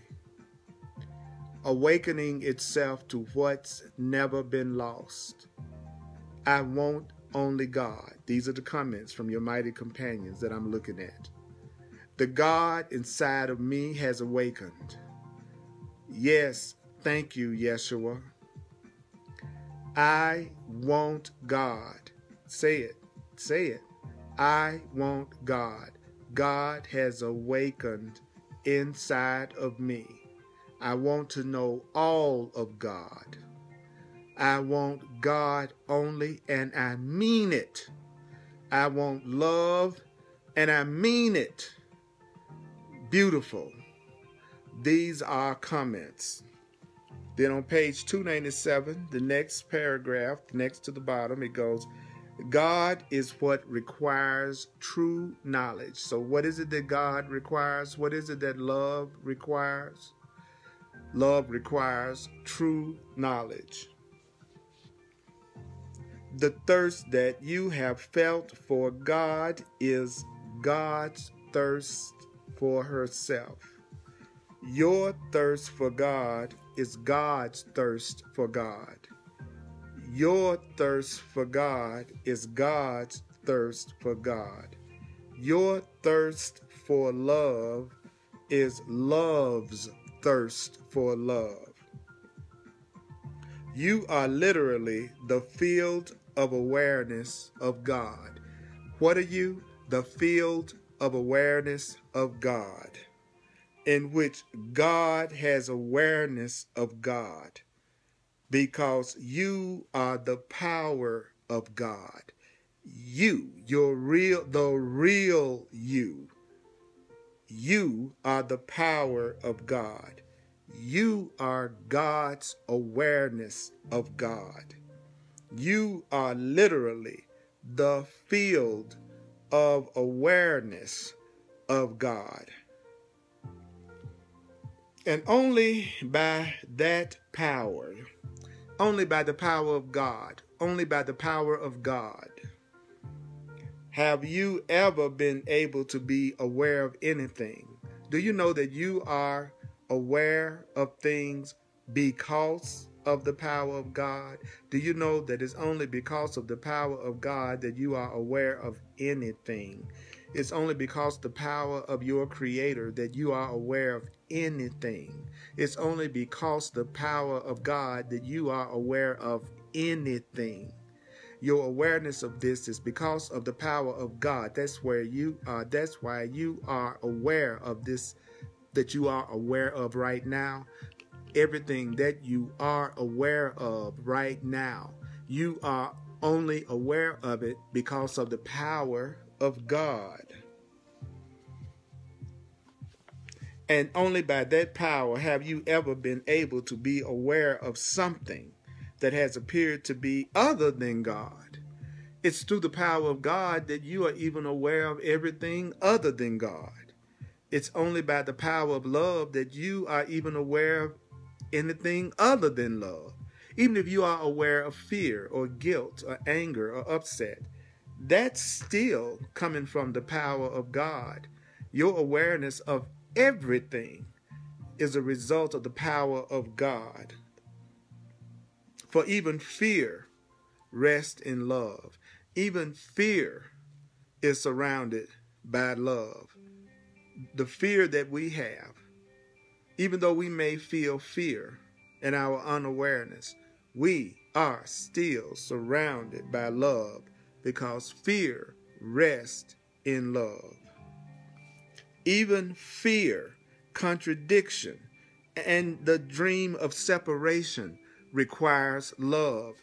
Awakening itself to what's never been lost. I want only God. These are the comments from your mighty companions that I'm looking at. The God inside of me has awakened. Yes, thank you, Yeshua. I want God. Say it. Say it. I want God. God has awakened inside of me. I want to know all of God. I want God only, and I mean it. I want love, and I mean it. Beautiful. These are comments. Then on page 297, the next paragraph, next to the bottom, it goes, God is what requires true knowledge. So what is it that God requires? What is it that love requires? Love requires true knowledge. The thirst that you have felt for God is God's thirst for herself. Your thirst for God is God's thirst for God. Your thirst for God is God's thirst for God. Your thirst for love is love's thirst for love. You are literally the field of awareness of God. What are you? The field of awareness of God, in which God has awareness of God, because you are the power of God. You, the real you. You are the power of God. You are God's awareness of God. You are literally the field of awareness of God. And only by that power, only by the power of God, only by the power of God, have you ever been able to be aware of anything? Do you know that you are aware of things because of the power of God? Do you know that it's only because of the power of God that you are aware of anything? It's only because the power of your Creator that you are aware of anything. It's only because the power of God that you are aware of anything. Your awareness of this is because of the power of God. That's where you are. That's why you are aware of this, that you are aware of right now. everything that you are aware of right now. You are only aware of it because of the power of God. And only by that power have you ever been able to be aware of something that has appeared to be other than God. It's through the power of God that you are even aware of everything other than God. It's only by the power of love that you are even aware of anything other than love. Even if you are aware of fear or guilt or anger or upset, that's still coming from the power of God. Your awareness of everything is a result of the power of God. For even fear rests in love. Even fear is surrounded by love. The fear that we have, even though we may feel fear in our unawareness, we are still surrounded by love because fear rests in love. Even fear, contradiction, and the dream of separation requires love.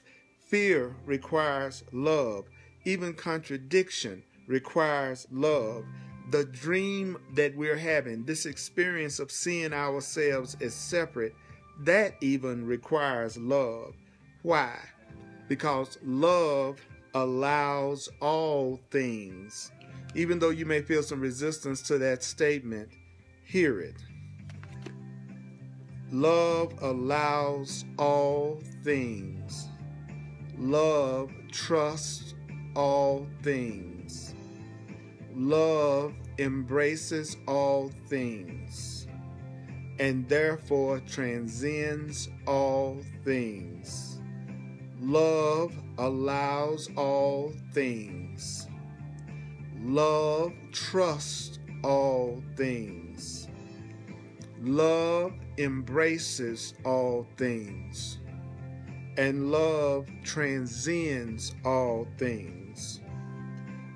Fear requires love. Even contradiction requires love. The dream that we're having, this experience of seeing ourselves as separate, that even requires love. Why? Because love allows all things. Even though you may feel some resistance to that statement, hear it. Love allows all things. Love trusts all things. Love embraces all things, and therefore transcends all things. Love allows all things. Love trusts all things. Love embraces all things. And love transcends all things.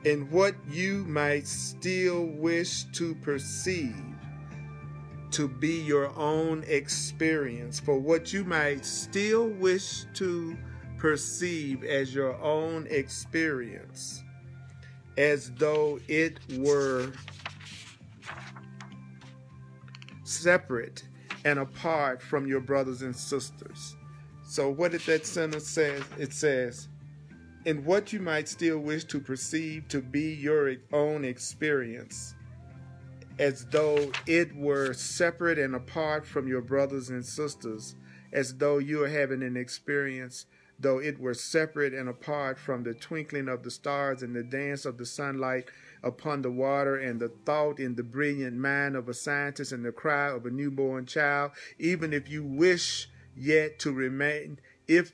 In what you might still wish to perceive to be your own experience, for what you might still wish to perceive as your own experience, as though it were separate and apart from your brothers and sisters. So what did that sentence say? It says, in what you might still wish to perceive to be your own experience, as though it were separate and apart from your brothers and sisters, as though you are having an experience, though it were separate and apart from the twinkling of the stars and the dance of the sunlight upon the water and the thought in the brilliant mind of a scientist and the cry of a newborn child, even if you wish yet to remain,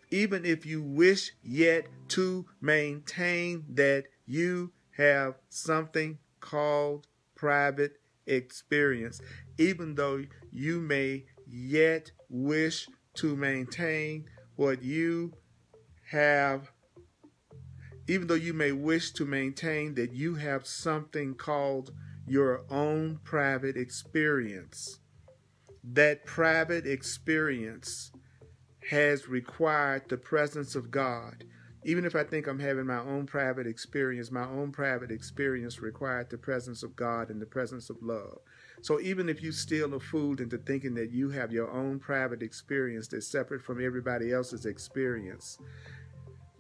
even if you wish yet to maintain that you have something called private experience, even though you may yet wish to maintain what you have, even though you may wish to maintain that you have something called your own private experience. That private experience has required the presence of God. Even if I think I'm having my own private experience required the presence of God and the presence of love. So even if you still are fooled into thinking that you have your own private experience that's separate from everybody else's experience,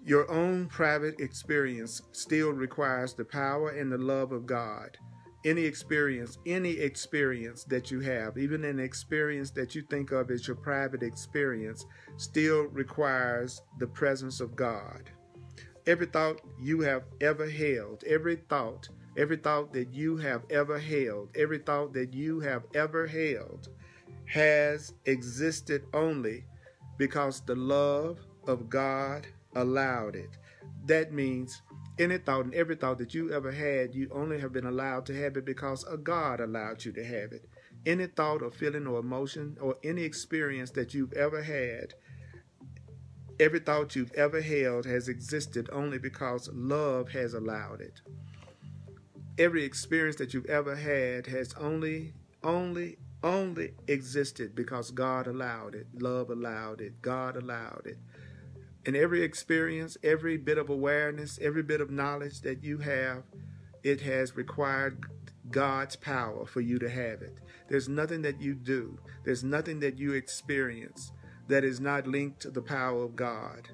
your own private experience still requires the power and the love of God. Any experience that you have, even an experience that you think of as your private experience, still requires the presence of God. Every thought you have ever held, every thought that you have ever held, every thought that you have ever held has existed only because the love of God allowed it. That means any thought and every thought that you ever had, you only have been allowed to have it because a God allowed you to have it. Any thought or feeling or emotion or any experience that you've ever had, every thought you've ever held has existed only because love has allowed it. Every experience that you've ever had has only only existed because God allowed it, love allowed it, God allowed it. And every experience, every bit of awareness, every bit of knowledge that you have, it has required God's power for you to have it. There's nothing that you do, there's nothing that you experience that is not linked to the power of God.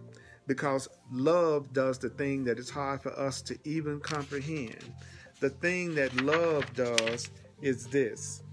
Because love does the thing that is hard for us to even comprehend. The thing that love does is this.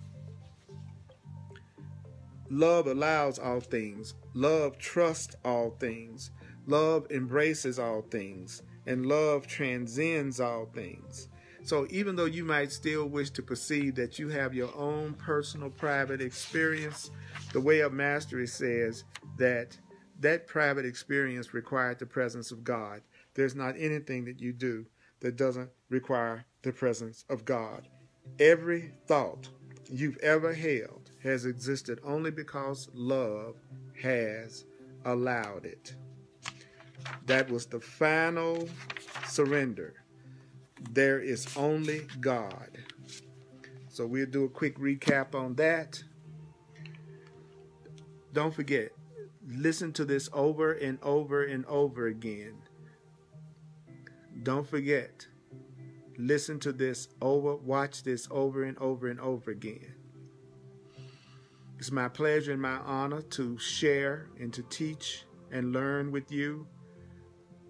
Love allows all things. Love trusts all things. Love embraces all things. And love transcends all things. So even though you might still wish to perceive that you have your own personal private experience, the Way of Mastery says that that private experience required the presence of God. There's not anything that you do that doesn't require the presence of God. Every thought you've ever held has existed only because love has allowed it. That was the final surrender. There is only God. So we'll do a quick recap on that. Don't forget, listen to this over and over and over again. Don't forget, listen to this watch this over and over and over again. It's my pleasure and my honor to share and to teach and learn with you.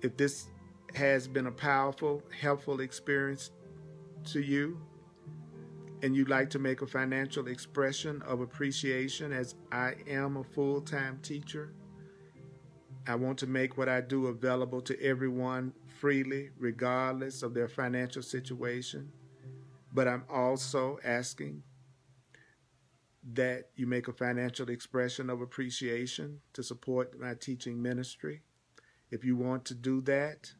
If this has been a powerful, helpful experience to you, and you'd like to make a financial expression of appreciation, as I am a full-time teacher, I want to make what I do available to everyone freely, regardless of their financial situation. But I'm also asking that you make a financial expression of appreciation to support my teaching ministry. If you want to do that,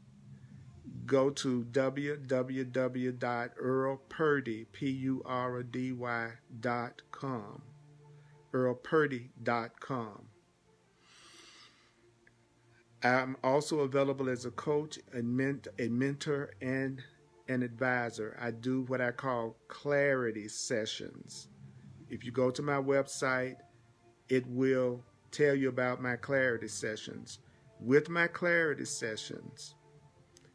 go to www.earlpurdy.com, earlpurdy.com. I'm also available as a coach, a mentor, and an advisor. I do what I call clarity sessions. If you go to my website, it will tell you about my clarity sessions. With my clarity sessions,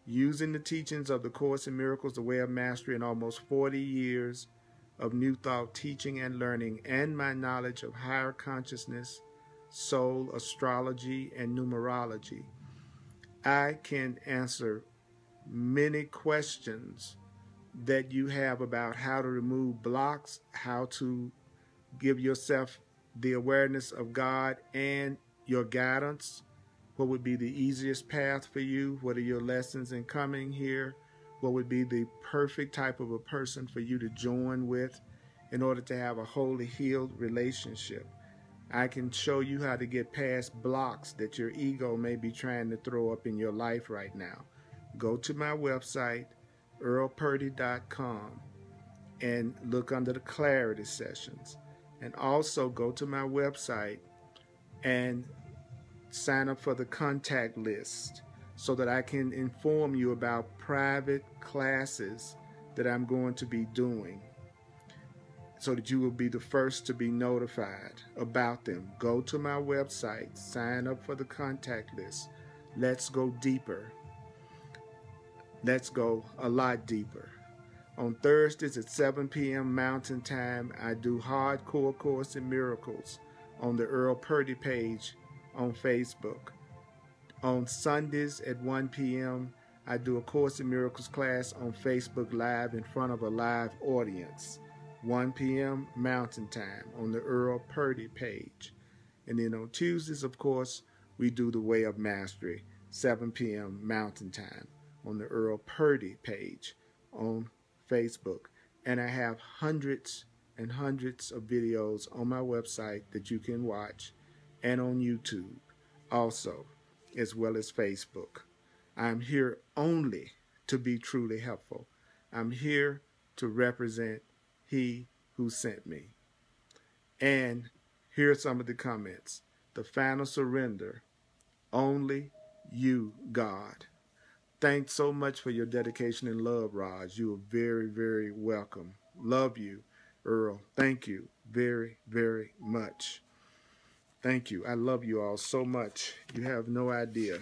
using the teachings of the Course in Miracles, the Way of Mastery, and almost 40 years of New Thought teaching and learning, and my knowledge of higher consciousness, soul, astrology, and numerology, I can answer many questions that you have about how to remove blocks, how to give yourself the awareness of God and your guidance. What would be the easiest path for you? What are your lessons in coming here? What would be the perfect type of a person for you to join with in order to have a wholly healed relationship? I can show you how to get past blocks that your ego may be trying to throw up in your life right now. Go to my website, earlpurdy.com, and look under the clarity sessions. And also go to my website and sign up for the contact list so that I can inform you about private classes that I'm going to be doing, so that you will be the first to be notified about them. Go to my website, sign up for the contact list. Let's go deeper. Let's go a lot deeper. On Thursdays at 7 p.m. Mountain Time, I do Hardcore Course in Miracles on the Earl Purdy page on Facebook. On Sundays at 1 p.m., I do a Course in Miracles class on Facebook Live in front of a live audience. 1 p.m. Mountain Time on the Earl Purdy page. And then on Tuesdays, of course, we do the Way of Mastery, 7 p.m. Mountain Time on the Earl Purdy page on Facebook. And I have hundreds and hundreds of videos on my website that you can watch, and on YouTube also, as well as Facebook. I'm here only to be truly helpful. I'm here to represent He who sent me. And here are some of the comments. The final surrender, only you, God. Thanks so much for your dedication and love, Raj. You are very, very welcome. Love you. Earl. Thank you very, very much. Thank you. I love you all so much. You have no idea.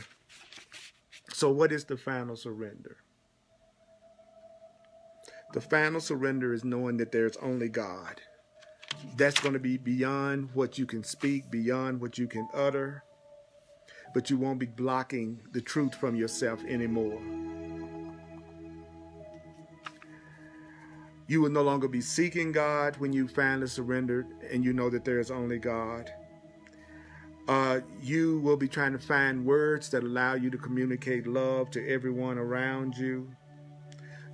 So what is the final surrender? The final surrender is knowing that there's only God. That's going to be beyond what you can speak, beyond what you can utter, but you won't be blocking the truth from yourself anymore. You will no longer be seeking God when you finally surrendered and you know that there is only God. You will be trying to find words that allow you to communicate love to everyone around you.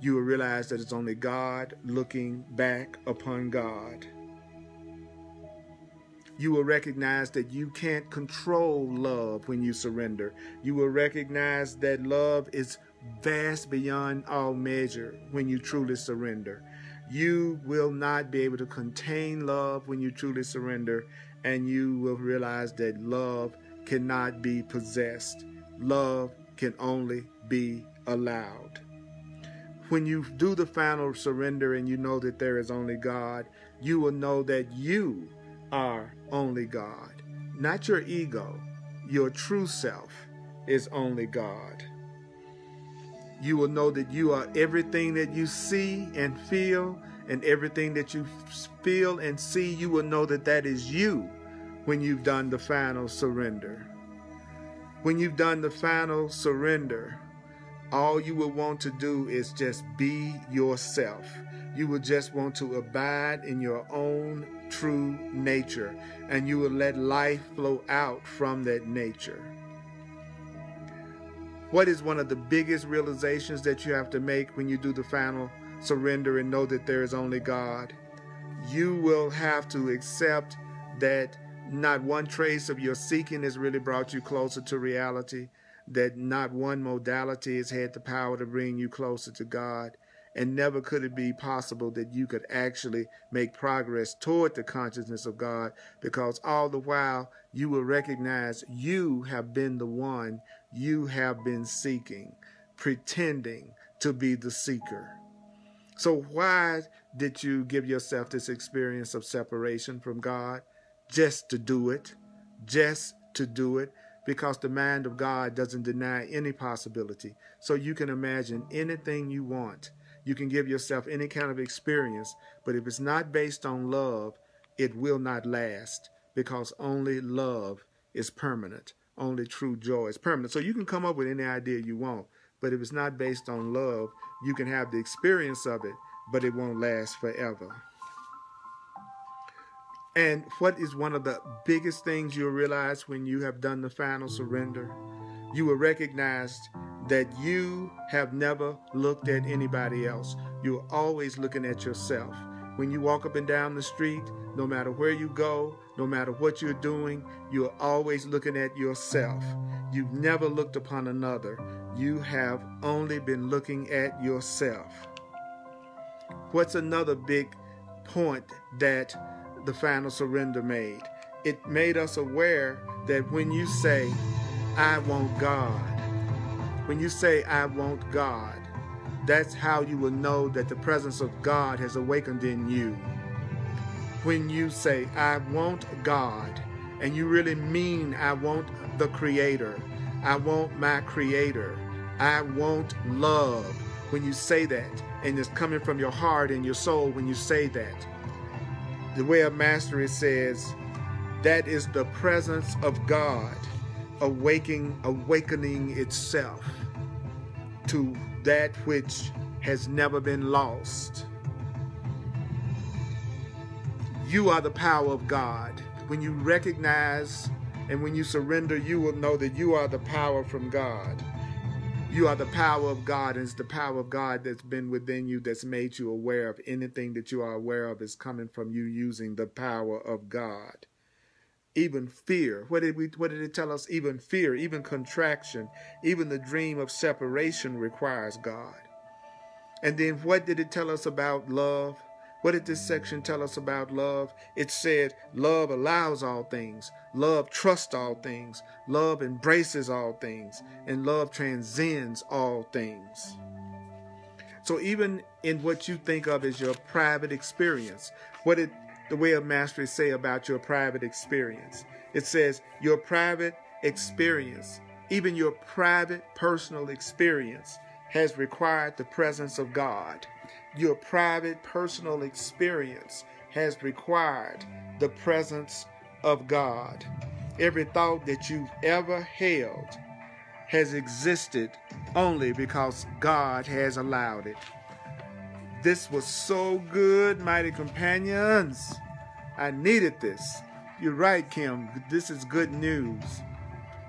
You will realize that it's only God looking back upon God. You will recognize that you can't control love when you surrender. You will recognize that love is vast beyond all measure when you truly surrender. You will not be able to contain love when you truly surrender, and you will realize that love cannot be possessed. Love can only be allowed. When you do the final surrender and you know that there is only God, you will know that you are only God. Not your ego. Your true self is only God. You will know that you are everything that you see and feel, and everything that you feel and see, you will know that that is you when you've done the final surrender. When you've done the final surrender, all you will want to do is just be yourself. You will just want to abide in your own true nature, and you will let life flow out from that nature. What is one of the biggest realizations that you have to make when you do the final surrender and know that there is only God? You will have to accept that not one trace of your seeking has really brought you closer to reality, that not one modality has had the power to bring you closer to God, and never could it be possible that you could actually make progress toward the consciousness of God, because all the while you will recognize you have been the one you have been seeking, pretending to be the seeker. So why did you give yourself this experience of separation from God? Just to do it. Just to do it. Because the mind of God doesn't deny any possibility. So you can imagine anything you want. You can give yourself any kind of experience. But if it's not based on love, it will not last. Because only love is permanent. Only true joy is permanent. So you can come up with any idea you want. But if it's not based on love, you can have the experience of it, but it won't last forever. And what is one of the biggest things you'll realize when you have done the final surrender? You will recognize that you have never looked at anybody else. You're always looking at yourself. When you walk up and down the street, no matter where you go, no matter what you're doing, you're always looking at yourself. You've never looked upon another. You have only been looking at yourself. What's another big point that the final surrender made? It made us aware that when you say, I want God, when you say, I want God, that's how you will know that the presence of God has awakened in you. When you say, I want God, and you really mean, I want the Creator, I want my Creator, I want love. When you say that, and it's coming from your heart and your soul when you say that, the Way of Mastery says that is the presence of God awakening itself to that which has never been lost. You are the power of God. When you recognize and when you surrender, you will know that you are the power from God. You are the power of God, and it's the power of God that's been within you that's made you aware of anything that you are aware of is coming from you using the power of God. Even fear, what did it tell us? Even fear, even contraction, even the dream of separation requires God. And then what did it tell us about love? What did this section tell us about love? It said, love allows all things. Love trusts all things. Love embraces all things. And love transcends all things. So even in what you think of as your private experience, what did the Way of Mastery say about your private experience? It says your private experience, even your private personal experience, has required the presence of God. Your private personal experience has required the presence of God. Every thought that you've ever held has existed only because God has allowed it. This was so good, mighty companions. I needed this. You're right, Kim. This is good news.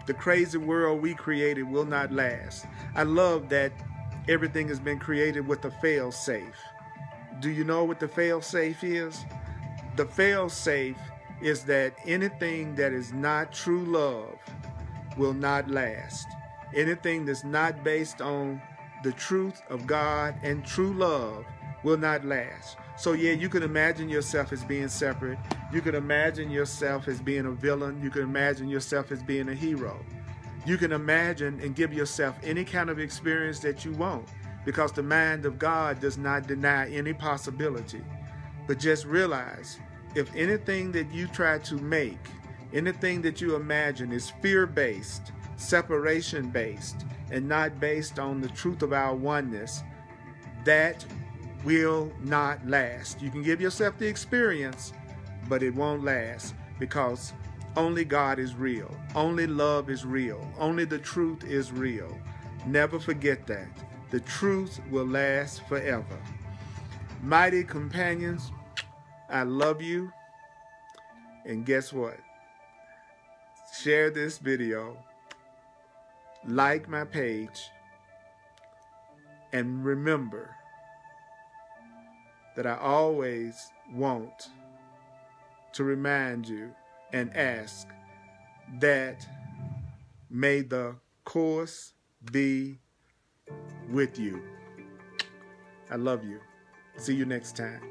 The crazy world we created will not last. I love that everything has been created with a fail-safe. Do you know what the fail-safe is? The fail-safe is that anything that is not true love will not last. Anything that's not based on the truth of God and true love will not last. So yeah, you can imagine yourself as being separate. You can imagine yourself as being a villain. You can imagine yourself as being a hero. You can imagine and give yourself any kind of experience that you want, because the mind of God does not deny any possibility. But just realize, if anything that you try to make, anything that you imagine is fear-based, separation-based, and not based on the truth of our oneness, that will not last. You can give yourself the experience, but it won't last, because only God is real. Only love is real. Only the truth is real. Never forget that. The truth will last forever. Mighty companions, I love you. And guess what? Share this video. Like my page. And remember that I always want to remind you and ask that may the course be with you. I love you. See you next time.